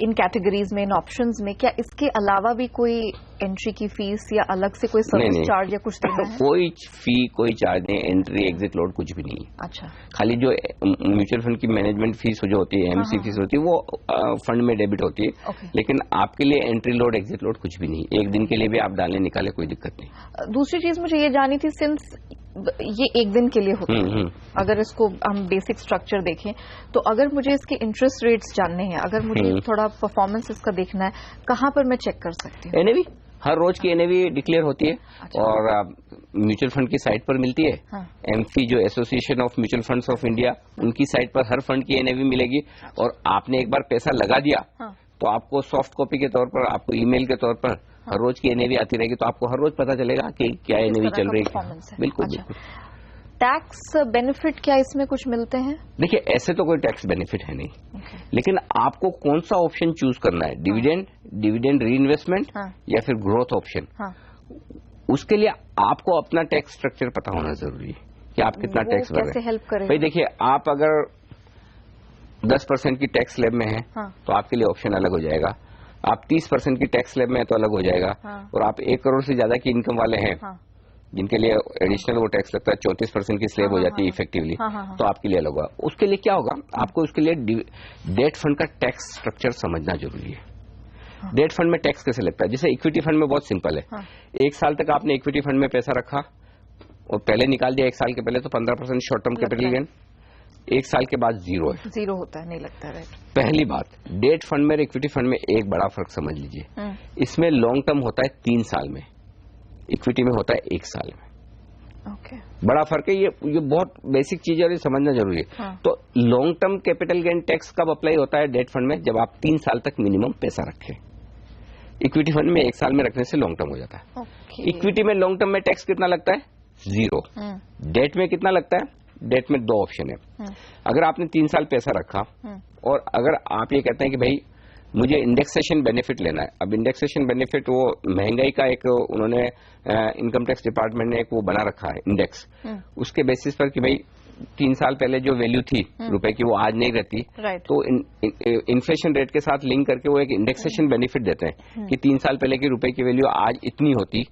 इन कैटेगरीज में, इन ऑप्शंस में, क्या इसके अलावा भी कोई एंट्री की फीस या अलग से कोई सर्विस चार्ज या कुछ देना है? कोई फी, कोई चार्ज नहीं, एंट्री एग्जिट लोड कुछ भी नहीं है। अच्छा, खाली जो म्यूचुअल फंड की मैनेजमेंट फीस जो होती है, एमसी फीस होती है, वो फंड में डेबिट होती है। लेकिन आपके लिए एंट्री लोड एग्जिट लोड कुछ भी नहीं, एक दिन के लिए भी आप डालें निकाले कोई दिक्कत नहीं। दूसरी चीज मुझे ये जानी थी, सिंस ये एक दिन के लिए होता है, अगर इसको हम बेसिक स्ट्रक्चर देखें तो अगर मुझे इसके इंटरेस्ट रेट्स जानने हैं, अगर मुझे थोड़ा परफॉर्मेंस इसका देखना है, कहाँ पर मैं चेक कर सकती हूँ? एनएवी हर रोज की एनएवी डिक्लेयर होती है। अच्छा। और म्यूचुअल फंड की साइट पर मिलती है। हाँ। एमफी जो association of mutual funds of India, उनकी साइट पर हर फंड की एनएवी मिलेगी। और आपने एक बार पैसा लगा दिया, हाँ, तो आपको सॉफ्ट कॉपी के तौर पर, आपको ईमेल के तौर पर हर रोज की एनएवी आती रहेगी, तो आपको हर रोज पता चलेगा कि क्या एनएवी चल रही है। बिल्कुल। बिल्कुल। टैक्स बेनिफिट क्या इसमें कुछ मिलते हैं? देखिए, ऐसे तो कोई टैक्स बेनिफिट है नहीं, लेकिन आपको कौन सा ऑप्शन चूज करना है, डिविडेंड, डिविडेंड री इन्वेस्टमेंट, या फिर ग्रोथ ऑप्शन, उसके लिए आपको अपना टैक्स स्ट्रक्चर पता होना जरूरी है कि आप कितना टैक्स भर रहे हैं। हेल्प करेगा? भाई देखिए, आप अगर 10% की टैक्स स्लैब में है, तो आपके लिए ऑप्शन अलग हो जाएगा। आप 30% की टैक्स स्लैब में है तो अलग हो जाएगा। और आप 1 करोड़ से ज्यादा की इनकम वाले हैं, जिनके लिए एडिशनल वो टैक्स लगता है, 34% की स्लैब हो जाती है इफेक्टिवली, तो आपके लिए अलग होगा। उसके लिए क्या होगा, आपको उसके लिए डेट फंड का टैक्स स्ट्रक्चर समझना जरूरी है। डेट फंड में टैक्स कैसे लगता है? जैसे इक्विटी फंड में बहुत सिंपल है। 1 साल तक आपने इक्विटी फंड में पैसा रखा और पहले निकाल दिया 1 साल के पहले, तो 15% शॉर्ट टर्म कैपिटल गेन। 1 साल के बाद जीरो है, जीरो होता है, नहीं लगता। राइट। पहली बात, डेट फंड में और इक्विटी फंड में एक बड़ा फर्क समझ लीजिए, इसमें लॉन्ग टर्म होता है 3 साल में, इक्विटी में होता है 1 साल में। ओके। बड़ा फर्क है, ये बहुत बेसिक चीज है और ये समझना जरूरी है। तो long term capital gain tax कब अप्लाई होता है डेट फंड में? जब आप 3 साल तक मिनिमम पैसा रखें। इक्विटी फंड में 1 साल में रखने से लॉन्ग टर्म हो जाता है। इक्विटी में लॉन्ग टर्म में टैक्स कितना लगता है? 0। डेट में कितना लगता है? डेट में 2 ऑप्शन है। अगर आपने 3 साल पैसा रखा और अगर आप ये कहते हैं कि भाई मुझे इंडेक्सेशन बेनिफिट लेना है, अब इंडेक्सेशन बेनिफिट वो महंगाई का एक उन्होंने इनकम टैक्स डिपार्टमेंट ने एक वो बना रखा है इंडेक्स, उसके बेसिस पर कि भाई 3 साल पहले जो वैल्यू थी रुपए की वो आज नहीं रहती, तो इन्फ्लेशन रेट के साथ लिंक करके वो एक इंडेक्सेशन बेनिफिट देते हैं कि 3 साल पहले की रुपए की वैल्यू आज इतनी होती,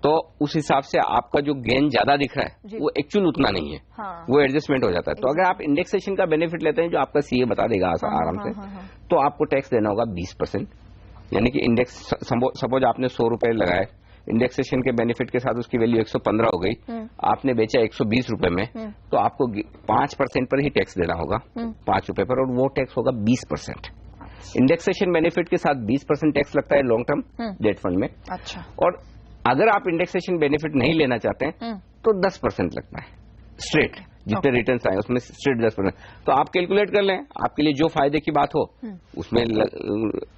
तो उस हिसाब से आपका जो गेन ज्यादा दिख रहा है वो एक्चुअल उतना नहीं है। हाँ। वो एडजस्टमेंट हो जाता है। तो अगर आप इंडेक्सेशन का बेनिफिट लेते हैं, जो आपका सीए बता देगा आराम से, तो आपको टैक्स देना होगा 20%। यानी कि इंडेक्स, सपोज आपने 100 रुपए लगाए, इंडेक्सेशन के बेनिफिट के साथ उसकी वैल्यू 115 हो गई, आपने बेचा 120 रुपए में, तो आपको 5% पर ही टैक्स देना होगा, 5 रुपए पर, और वो टैक्स होगा 20%। इंडेक्सेशन बेनिफिट के साथ 20% टैक्स लगता है लॉन्ग टर्म डेट फंड में। अच्छा। और अगर आप इंडेक्सेशन बेनिफिट नहीं लेना चाहते हैं तो 10% लगता है स्ट्रेट, जितने रिटर्न्स आए उसमें स्ट्रेट 10%। तो आप कैलकुलेट कर लें, आपके लिए जो फायदे की बात हो उसमें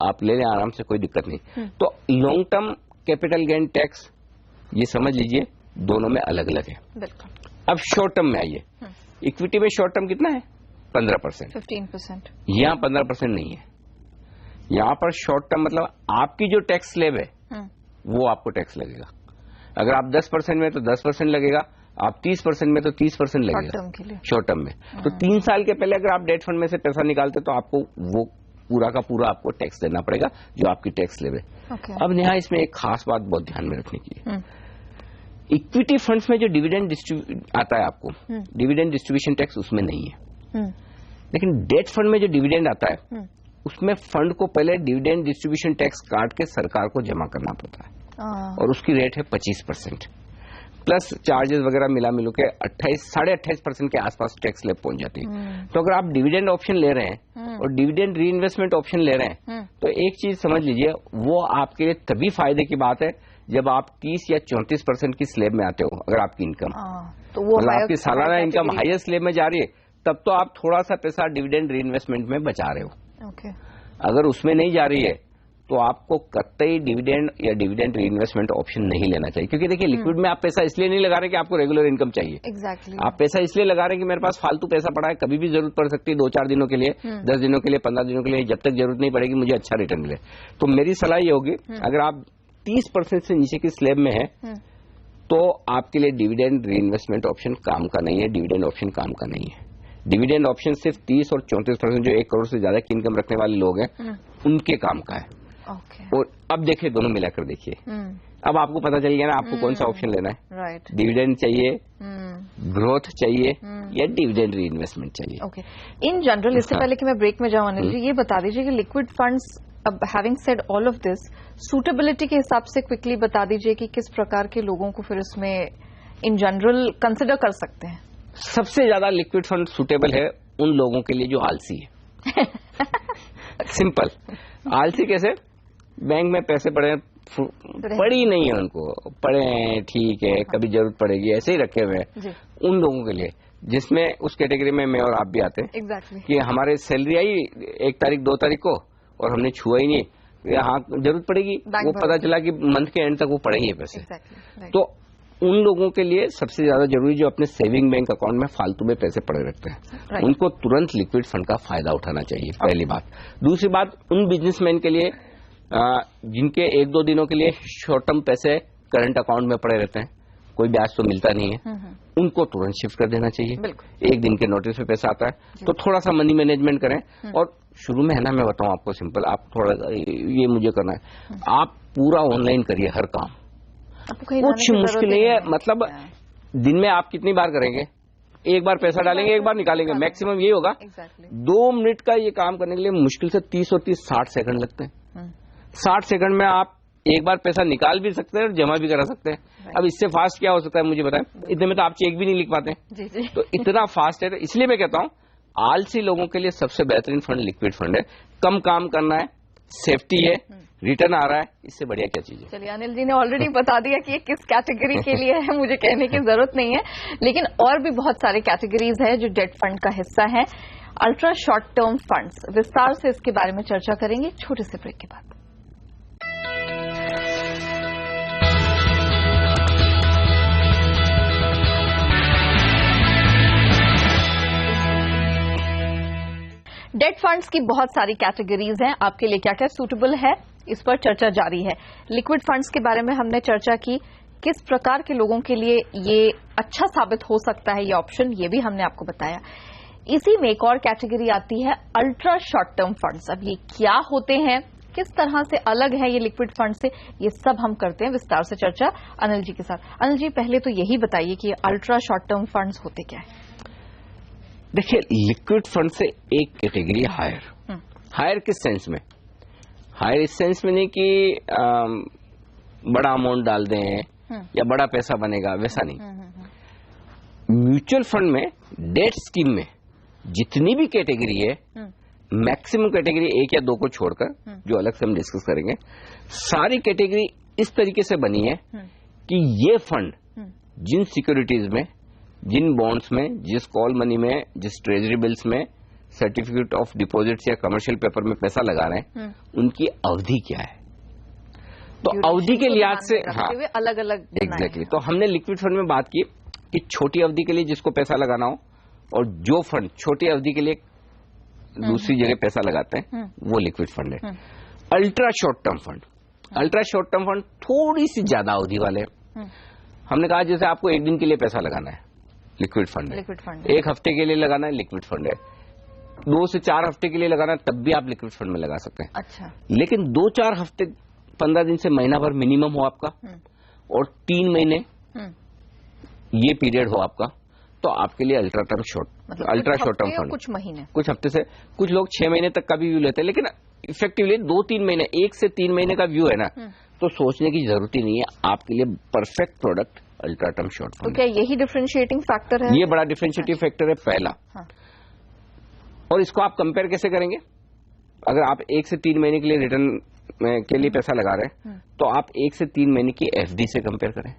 आप ले लें आराम से, कोई दिक्कत नहीं। तो long term capital gain tax ये समझ लीजिए दोनों में अलग अलग है। बिल्कुल। अब शॉर्ट टर्म में आइए, इक्विटी में शॉर्ट टर्म कितना है? 15%। 15%। यहाँ 15% नहीं है। यहाँ पर शॉर्ट टर्म मतलब आपकी जो टैक्स स्लैब है वो आपको टैक्स लगेगा। अगर आप 10% में तो 10% लगेगा, आप 30% में तो 30% लगेगा शॉर्ट टर्म में। तो 3 साल के पहले अगर आप डेट फंड में से पैसा निकालते तो आपको वो पूरा का पूरा आपको टैक्स देना पड़ेगा जो आपकी टैक्स स्लैब है। अब यहाँ इसमें एक खास बात बहुत ध्यान में रखने की है, इक्विटी फंड्स में जो डिविडेंड आता है आपको, डिविडेंड डिस्ट्रीब्यूशन टैक्स उसमें नहीं है। लेकिन डेट फंड में जो डिविडेंड आता है उसमें फंड को पहले डिविडेंड डिस्ट्रीब्यूशन टैक्स काट के सरकार को जमा करना पड़ता है, और उसकी रेट है 25%, प्लस चार्जेस वगैरह मिलो के 28-28.5% के आसपास टैक्स स्लैब पहुंच जाती है। तो अगर आप डिविडेंड ऑप्शन ले रहे हैं और डिविडेंड री इन्वेस्टमेंट ऑप्शन ले रहे हैं, तो एक चीज समझ लीजिए, वो आपके लिए तभी फायदे की बात है जब आप 30 या 34% की स्लैब में आते हो। अगर आपकी इनकम, तो वो आपकी सालाना इनकम हायर स्लैब में जा रही है, तब तो आप थोड़ा सा पैसा डिविडेंड री इन्वेस्टमेंट में बचा रहे हो। अगर उसमें नहीं जा रही है तो आपको कतई डिविडेंड या डिविडेंड री इन्वेस्टमेंट ऑप्शन नहीं लेना चाहिए, क्योंकि देखिए लिक्विड में आप पैसा इसलिए नहीं लगा रहे कि आपको रेगुलर इनकम चाहिए। Exactly. आप पैसा इसलिए लगा रहे हैं कि मेरे पास फालतू पैसा पड़ा है, कभी भी जरूरत पड़ सकती है, 2-4 दिनों के लिए, 10 दिनों के लिए, 15 दिनों के लिए, जब तक जरूरत नहीं पड़ेगी मुझे अच्छा रिटर्न मिले। तो मेरी सलाह ये होगी, अगर आप 30% से नीचे की स्लैब में है तो आपके लिए डिविडेंड री इन्वेस्टमेंट ऑप्शन काम का नहीं है, डिविडेंड ऑप्शन काम का नहीं है। डिविडेंड ऑप्शन सिर्फ 30 और 34% जो 1 करोड़ से ज्यादा की इनकम रखने वाले लोग हैं उनके काम का है। और अब देखिए, दोनों मिलाकर देखिए, अब आपको पता चल गया ना आपको कौन सा ऑप्शन लेना है। राइट। डिविडेंड चाहिए, ग्रोथ चाहिए, या डिविडेंड री इन्वेस्टमेंट चाहिए। ओके, इन जनरल, इससे पहले कि मैं ब्रेक में जाऊं अनिल जी, ये बता दीजिए कि लिक्विड फंड्स, अब having said all of this, suitability के हिसाब से क्विकली बता दीजिए कि किस प्रकार के लोगों को फिर इसमें इन जनरल कंसिडर कर सकते हैं। सबसे ज्यादा लिक्विड फंड सूटेबल है उन लोगों के लिए जो आलसी है। सिंपल। आलसी कैसे? बैंक में पैसे पड़ी नहीं है उनको, पड़े हैं ठीक है, कभी जरूरत पड़ेगी, ऐसे ही रखे हुए हैं। उन लोगों के लिए, जिसमें उस कैटेगरी में मैं और आप भी आते हैं। Exactly. कि हमारे सैलरी आई 1 तारीख 2 तारीख को और हमने छुआ ही नहीं, हाँ जरूरत पड़ेगी, वो पता चला कि मंथ के एंड तक वो पड़ेंगे पैसे। Right. तो उन लोगों के लिए सबसे ज्यादा जरूरी जो अपने सेविंग बैंक अकाउंट में फालतू में पैसे पड़े रखते हैं, Right. उनको तुरंत लिक्विड फंड का फायदा उठाना चाहिए। पहली बात। दूसरी बात, उन बिजनेसमैन के लिए जिनके 1-2 दिनों के लिए शॉर्ट टर्म पैसे करंट अकाउंट में पड़े रहते हैं, कोई ब्याज तो मिलता नहीं है, उनको तुरंत शिफ्ट कर देना चाहिए। 1 दिन के नोटिस पे पैसा आता है तो थोड़ा सा मनी मैनेजमेंट करें। और शुरू में है ना, मैं बताऊं आपको सिंपल, आप थोड़ा ये मुझे करना है, आप पूरा ऑनलाइन करिए हर काम, कुछ मुश्किल नहीं है। मतलब दिन में आप कितनी बार करेंगे? 1 बार पैसा डालेंगे, 1 बार निकालेंगे, मैक्सिमम यही होगा। 2 मिनट का ये काम करने के लिए मुश्किल से 30 और 30 60 सेकंड लगते हैं। 60 सेकंड में आप 1 बार पैसा निकाल भी सकते हैं और जमा भी करा सकते हैं। अब इससे फास्ट क्या हो सकता है मुझे बताएं? इतने में तो आप चेक भी नहीं लिख पाते। तो इतना फास्ट है, तो इसलिए मैं कहता हूं आलसी लोगों के लिए सबसे बेहतरीन फंड लिक्विड फंड है। कम काम करना है, सेफ्टी है, रिटर्न आ रहा है, इससे बढ़िया क्या चीज है। चलिए, अनिल जी ने ऑलरेडी बता दिया कि ये किस कैटेगरी के लिए है, मुझे कहने की जरूरत नहीं है। लेकिन और भी बहुत सारे कैटेगरीज है जो डेट फंड का हिस्सा है। अल्ट्रा शॉर्ट टर्म फंड्स, विस्तार से इसके बारे में चर्चा करेंगे छोटे से ब्रेक के बाद। डेट फंड्स की बहुत सारी कैटेगरीज हैं, आपके लिए क्या क्या सूटेबल है, इस पर चर्चा जारी है। लिक्विड फंड्स के बारे में हमने चर्चा की, किस प्रकार के लोगों के लिए ये अच्छा साबित हो सकता है ये ऑप्शन, ये भी हमने आपको बताया। इसी में एक और कैटेगरी आती है अल्ट्रा शॉर्ट टर्म फंड्स। अब ये क्या होते हैं, किस तरह से अलग है ये लिक्विड फंड से, ये सब हम करते हैं विस्तार से चर्चा अनिल जी के साथ। अनिल जी, पहले तो यही बताइए कि अल्ट्रा शॉर्ट टर्म फंड्स होते क्या है। देखिए, लिक्विड फंड से एक कैटेगरी हायर। हायर किस सेंस में? हायर इस सेंस में नहीं कि बड़ा अमाउंट डाल दें या बड़ा पैसा बनेगा, वैसा नहीं। म्यूचुअल फंड में, डेट स्कीम में जितनी भी कैटेगरी है, मैक्सिमम कैटेगरी 1 या 2 को छोड़कर, जो अलग से हम डिस्कस करेंगे, सारी कैटेगरी इस तरीके से बनी है कि ये फंड जिन सिक्योरिटीज में, जिन बॉन्ड्स में, जिस कॉल मनी में, जिस ट्रेजरी बिल्स में, सर्टिफिकेट ऑफ डिपॉजिट्स या कमर्शियल पेपर में पैसा लगा रहे हैं, उनकी अवधि क्या है। तो अवधि के लिहाज से अलग अलग एग्जैक्टली। तो हमने लिक्विड फंड में बात की कि छोटी अवधि के लिए जिसको पैसा लगाना हो, और जो फंड छोटी अवधि के लिए दूसरी जगह पैसा लगाते हैं, वो लिक्विड फंड है। Ultra short term fund, ultra short term fund थोड़ी सी ज्यादा अवधि वाले। हमने कहा जैसे आपको 1 दिन के लिए पैसा लगाना है, लिक्विड फंड है। 1 हफ्ते के लिए लगाना है, लिक्विड फंड है। 2 से 4 हफ्ते के लिए लगाना है, तब भी आप लिक्विड फंड में लगा सकते हैं। अच्छा। लेकिन 2-4 हफ्ते, 15 दिन से महीना भर मिनिमम हो आपका, और 3 महीने ये पीरियड हो आपका, तो आपके लिए अल्ट्रा शॉर्ट टर्म फंड। कुछ महीने, कुछ हफ्ते से, कुछ लोग 6 महीने तक का भी व्यू लेते हैं, लेकिन इफेक्टिवली 2-3 महीने, 1 से 3 महीने का व्यू है ना, तो सोचने की जरूरत ही नहीं है। आपके लिए perfect product ultra term short fund. तो क्या यही डिफरेंशिएटिंग फैक्टर है? ये बड़ा डिफरेंशिएटिंग फैक्टर है पहला। और इसको आप कंपेयर कैसे करेंगे? अगर आप 1 से 3 महीने के लिए रिटर्न के लिए पैसा लगा रहे हैं, तो आप 1 से 3 महीने की एफडी से कंपेयर करें।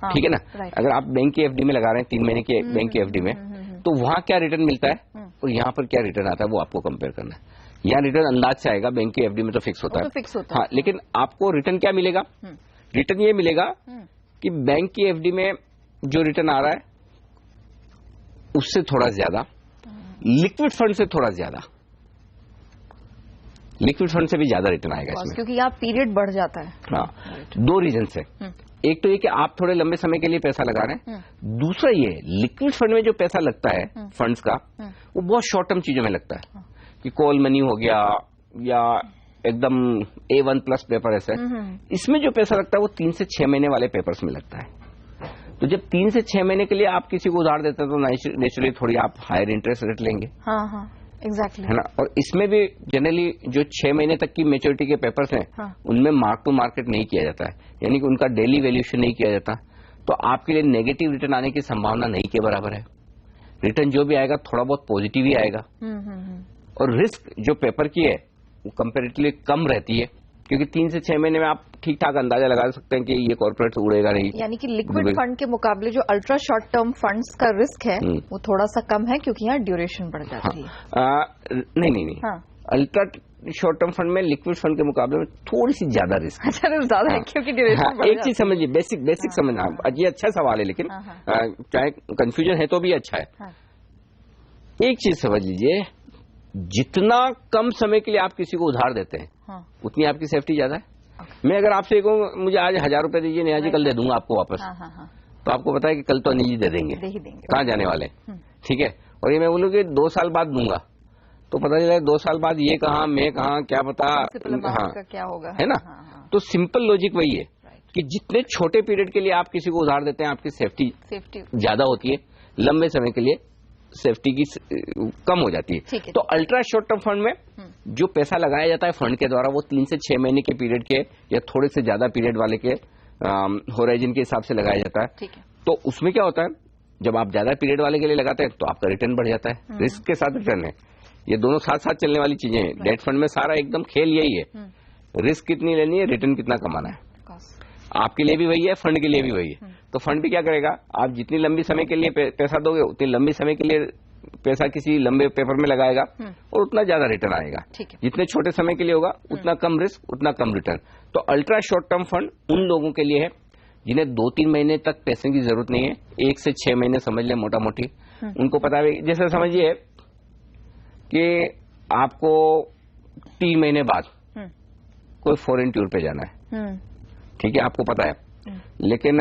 ठीक है ना। अगर आप बैंक की एफडी में लगा रहे हैं, 3 महीने की बैंक की एफडी में, तो वहां क्या रिटर्न मिलता है और यहाँ पर क्या रिटर्न आता है, वो आपको कंपेयर करना है। यहाँ रिटर्न अंदाज से आएगा, बैंक की एफडी में तो फिक्स होता है। हाँ, लेकिन आपको रिटर्न क्या मिलेगा? रिटर्न ये मिलेगा कि बैंक की एफडी में जो रिटर्न आ रहा है उससे थोड़ा ज्यादा, लिक्विड फंड से थोड़ा ज्यादा, लिक्विड फंड से भी ज्यादा रिटर्न आएगा इसमें, क्योंकि यहाँ पीरियड बढ़ जाता है। हाँ, 2 रीजन से। एक तो ये कि आप थोड़े लंबे समय के लिए पैसा लगा रहे हैं, दूसरा ये लिक्विड फंड में जो पैसा लगता है फंड्स का, वो बहुत शॉर्ट टर्म चीजों में लगता है। कि कॉल मनी हो गया या एकदम A1+ पेपर ऐसे, इसमें जो पैसा लगता है वो 3 से 6 महीने वाले पेपर्स में लगता है। तो जब 3 से 6 महीने के लिए आप किसी को उधार देते हैं तो नेचुरली थोड़ी आप हायर इंटरेस्ट रेट लेंगे। हाँ, एग्जैक्टली है ना। और इसमें भी जनरली जो 6 महीने तक की मेच्योरिटी के पेपर्स हैं, उनमें मार्क टू मार्केट नहीं किया जाता है, यानी कि उनका डेली वैल्यूएशन नहीं किया जाता। तो आपके लिए नेगेटिव रिटर्न आने की संभावना नहीं के बराबर है। रिटर्न जो भी आएगा थोड़ा बहुत पॉजिटिव ही आएगा। और रिस्क जो पेपर की है वो कंपेरेटिवली कम रहती है, क्योंकि 3 से 6 महीने में आप ठीक ठाक अंदाजा लगा सकते हैं कि ये कॉर्पोरेट उड़ेगा नहीं। यानी कि लिक्विड फंड के मुकाबले जो अल्ट्रा शॉर्ट टर्म फंड्स का रिस्क है वो थोड़ा सा कम है, क्योंकि यहाँ ड्यूरेशन बढ़ जाती है। नहीं। अल्ट्रा शॉर्ट टर्म फंड में लिक्विड फंड के मुकाबले में थोड़ी सी ज्यादा रिस्क। अच्छा, ज्यादा है क्योंकि ड्यूरेशन। एक चीज समझिए, बेसिक समझना। ये अच्छा सवाल है, लेकिन चाहे कंफ्यूजन है तो भी अच्छा है। एक चीज समझ लीजिए, जितना कम समय के लिए आप किसी को उधार देते हैं उतनी आपकी सेफ्टी ज्यादा है। मैं अगर आपसे कहूँ मुझे आज 1000 रुपए दीजिए, नेहा जी कल दे दूंगा आपको वापस, तो आपको पता है कि कल तो अनिल जी दे देंगे, कहाँ जाने वाले, ठीक है। और ये मैं बोलूँ कि 2 साल बाद दूंगा, तो पता चला 2 साल बाद ये कहाँ मैं कहाँ, क्या पता। हाँ, क्या होगा, है ना। तो सिंपल लॉजिक वही है कि जितने छोटे पीरियड के लिए आप किसी को उधार देते हैं आपकी सेफ्टी ज्यादा होती है, लंबे समय के लिए सेफ्टी की कम हो जाती है। तो अल्ट्रा शॉर्ट टर्म फंड में जो पैसा लगाया जाता है फंड के द्वारा वो 3 से 6 महीने के पीरियड के या थोड़े से ज्यादा पीरियड वाले के होराइजन के हिसाब से लगाया जाता है। तो उसमें क्या होता है, जब आप ज्यादा पीरियड वाले के लिए लगाते हैं तो आपका रिटर्न बढ़ जाता है, रिस्क के साथ रिटर्न है। ये दोनों साथ साथ चलने वाली चीजें हैं। डेट फंड में सारा एकदम खेल यही है, रिस्क कितनी लेनी है, रिटर्न कितना कमाना है। आपके लिए भी वही है, फंड के लिए भी वही है। तो फंड भी क्या करेगा, आप जितनी लंबी समय के लिए पैसा दोगे उतनी लंबी समय के लिए पैसा किसी लंबे पेपर में लगाएगा और उतना ज्यादा रिटर्न आएगा। जितने छोटे समय के लिए होगा उतना कम रिस्क उतना कम रिटर्न। तो अल्ट्रा शॉर्ट टर्म फंड उन लोगों के लिए है जिन्हें 2-3 महीने तक पैसे की जरूरत नहीं है, 1 से 6 महीने समझ लें मोटा मोटी। उनको पता है, जैसे समझिए कि आपको 3 महीने बाद कोई फॉरेन टूर पे जाना है, ठीक है, आपको पता है, लेकिन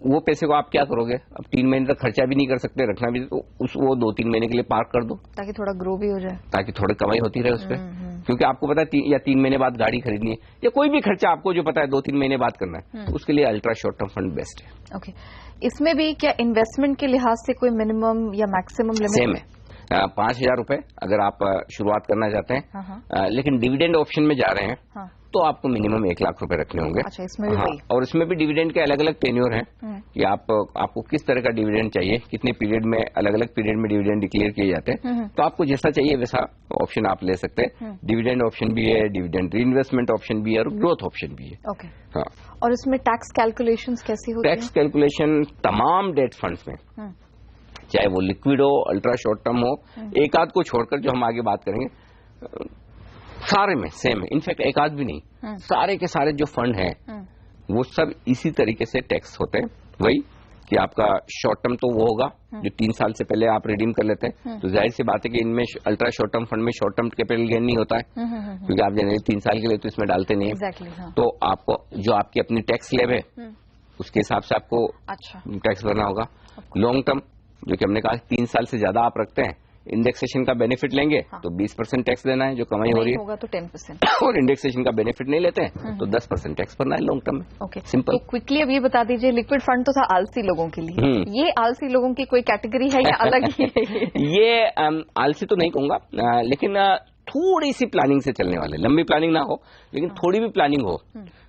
वो पैसे को आप क्या करोगे, अब 3 महीने तक खर्चा भी नहीं कर सकते, रखना भी, तो वो 2-3 महीने के लिए पार्क कर दो ताकि थोड़ा ग्रो भी हो जाए, ताकि थोड़ी कमाई होती रहे उस पर। क्योंकि आपको पता है 3 महीने बाद गाड़ी खरीदनी है या कोई भी खर्चा आपको जो पता है 2-3 महीने बाद करना है, तो उसके लिए ultra short term fund best है। ओके, इसमें भी क्या इन्वेस्टमेंट के लिहाज से कोई मिनिमम या मैक्सिमम लिमिट? सेम है, 5,000 रुपए अगर आप शुरुआत करना चाहते हैं, लेकिन डिविडेंड ऑप्शन में जा रहे हैं तो आपको मिनिमम 1 लाख रुपए रखने होंगे। अच्छा, इसमें भी वही? और इसमें भी डिविडेंड के अलग अलग टेन्योर हैं कि आपको किस तरह का डिविडेंड चाहिए, कितने पीरियड में, अलग अलग पीरियड में डिविडेंड डिक्लेयर किए जाते हैं। तो आपको जैसा चाहिए वैसा ऑप्शन आप ले सकते हैं। डिविडेंड ऑप्शन भी है, डिविडेंड रीइन्वेस्टमेंट ऑप्शन भी है और ग्रोथ ऑप्शन भी है। ओके, हाँ। और इसमें टैक्स कैलकुलेशन कैसी होती है? टैक्स कैलकुलेशन तमाम डेट फंड्स में, चाहे वो लिक्विड हो, अल्ट्रा शॉर्ट टर्म हो, एक आध को छोड़कर जो हम आगे बात करेंगे, सारे में सेम है। इनफैक्ट एक आध भी नहीं, सारे के सारे जो फंड हैं वो सब इसी तरीके से टैक्स होते हैं। वही कि आपका शॉर्ट टर्म तो वो होगा जो 3 साल से पहले आप रिडीम कर लेते हैं, तो जाहिर सी बात है कि इनमें अल्ट्रा शॉर्ट टर्म फंड में शॉर्ट टर्म कैपिटल गेन नहीं होता है, क्योंकि आप जनरली 3 साल के लिए तो इसमें डालते नहीं है। तो आपको जो आपकी अपनी टैक्स स्लैब है उसके हिसाब से आपको टैक्स भरना होगा। लॉन्ग टर्म जो कि हमने कहा 3 साल से ज्यादा आप रखते हैं, इंडेक्सेशन का बेनिफिट लेंगे तो 20% टैक्स देना है जो कमाई हो रही है, होगा तो 10%, और इंडेक्सेशन का बेनिफिट नहीं लेते हैं तो 10% टैक्स भरना है लॉन्ग टर्म में। Okay, simple. तो क्विकली अब ये बता दीजिए, लिक्विड फंड तो था आलसी लोगों के लिए, ये आलसी लोगों की कोई कैटेगरी है या अलग ही है? ये आलसी तो नहीं कहूंगा, लेकिन थोड़ी सी प्लानिंग से चलने वाले, लंबी प्लानिंग ना हो लेकिन थोड़ी भी प्लानिंग हो,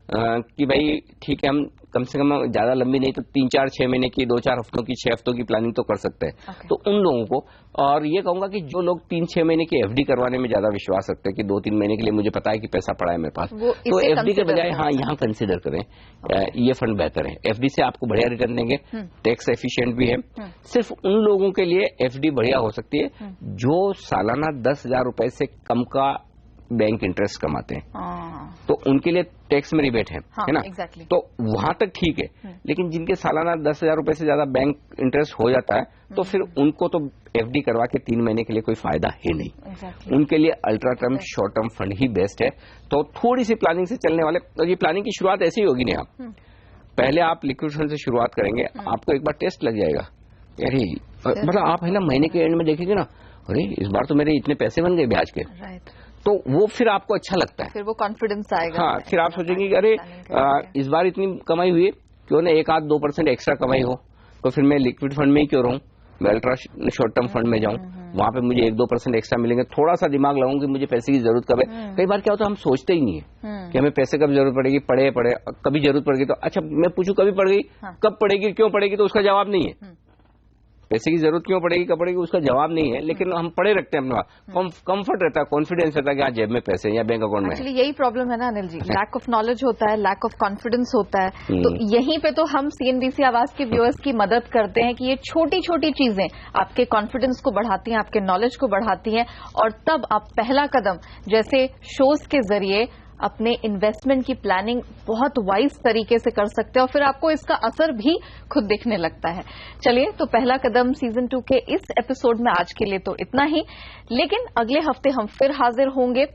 कि भाई ठीक है हम कम से कम ज्यादा लंबी नहीं तो 3-4-6 महीने की, 2-4 हफ्तों की, 6 हफ्तों की प्लानिंग तो कर सकते हैं। तो उन लोगों को, और ये कहूंगा कि जो लोग 3-6 महीने की एफडी करवाने में ज्यादा विश्वास रखते हैं कि 2-3 महीने के लिए मुझे पता है कि पैसा पड़ा है मेरे पास, तो एफडी के बजाय यहाँ कंसिडर करें, ये फंड बेहतर है। एफडी से आपको बढ़िया रिटर्न देंगे, टैक्स एफिशिएंट भी है। सिर्फ उन लोगों के लिए एफडी बढ़िया हो सकती है जो सालाना 10,000 रुपए से कम का बैंक इंटरेस्ट कमाते हैं, तो उनके लिए टैक्स में रिबेट है ना। exactly. तो वहां तक ठीक है, लेकिन जिनके सालाना 10,000 रुपए से ज्यादा बैंक इंटरेस्ट हो जाता है तो फिर उनको तो एफडी करवा के 3 महीने के लिए कोई फायदा है नहीं। exactly. उनके लिए ultra term short term fund ही बेस्ट है। तो थोड़ी सी प्लानिंग से चलने वाले, और ये प्लानिंग की शुरुआत ऐसी होगी नहीं, आप पहले आप लिक्विड फंड से शुरुआत करेंगे, आपको एक बार टेस्ट लग जाएगा, अरे मतलब आप है ना महीने के एंड में देखेंगे ना अरे इस बार तो मेरे इतने पैसे बन गए ब्याज के, तो वो फिर आपको अच्छा लगता है, फिर वो कॉन्फिडेंस आएगा। हाँ, फिर आप सोचेंगे कि अरे इस बार इतनी कमाई हुई है, क्यों ना 1-2% एक्स्ट्रा कमाई हो, तो फिर मैं लिक्विड फंड में ही क्यों रहूं, मैं अल्ट्रा शॉर्ट टर्म फंड में जाऊं, वहां पे मुझे 1-2% एक्स्ट्रा मिलेंगे, थोड़ा सा दिमाग लगाऊं कि मुझे पैसे की जरूरत कब है। कई बार क्या होता है हम सोचते ही नहीं है कि हमें पैसे कब जरूरत पड़ेगी, पड़े कभी जरूरत पड़ेगी तो अच्छा मैं पूछूं कभी पड़ गई, कब पड़ेगी, क्यों पड़ेगी, तो उसका जवाब नहीं है। पैसे की जरूरत क्यों पड़ेगी, कब पड़ेगी, उसका जवाब नहीं है, लेकिन हम पड़े रखते हैं अपना, कंफर्ट रहता है, कॉन्फिडेंस रहता है कि हाँ जेब में पैसे या बैंक अकाउंट में। एक्चुअली यही प्रॉब्लम है ना Anil ji, lack of knowledge होता है, लैक ऑफ कॉन्फिडेंस होता है। तो यहीं पे तो हम सीएनबीसी आवाज के व्यूअर्स की मदद करते हैं कि ये छोटी छोटी चीजें आपके कॉन्फिडेंस को बढ़ाती हैं, आपके नॉलेज को बढ़ाती हैं, और तब आप पहला कदम जैसे शोज के जरिए अपने इन्वेस्टमेंट की प्लानिंग बहुत वाइज तरीके से कर सकते हैं, और फिर आपको इसका असर भी खुद दिखने लगता है। चलिए, तो पहला कदम सीजन 2 के इस एपिसोड में आज के लिए तो इतना ही, लेकिन अगले हफ्ते हम फिर हाजिर होंगे।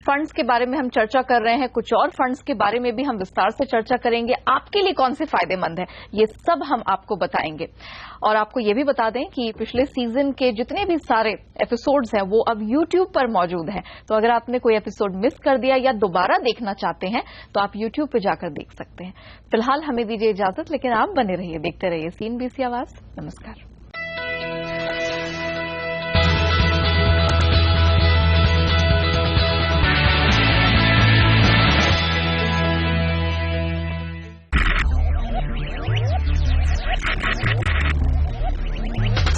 फंड्स के बारे में हम चर्चा कर रहे हैं, कुछ और फंड्स के बारे में भी हम विस्तार से चर्चा करेंगे, आपके लिए कौन से फायदेमंद है ये सब हम आपको बताएंगे। और आपको ये भी बता दें कि पिछले सीजन के जितने भी सारे एपिसोड्स हैं वो अब YouTube पर मौजूद हैं, तो अगर आपने कोई एपिसोड मिस कर दिया या दोबारा देखना चाहते हैं तो आप YouTube पे जाकर देख सकते हैं। फिलहाल हमें दीजिए इजाजत, लेकिन आप बने रहिए, देखते रहिए सीएनबीसी आवाज। नमस्कार।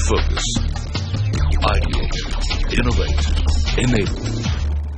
Focus. Ideate. Innovate. Enable.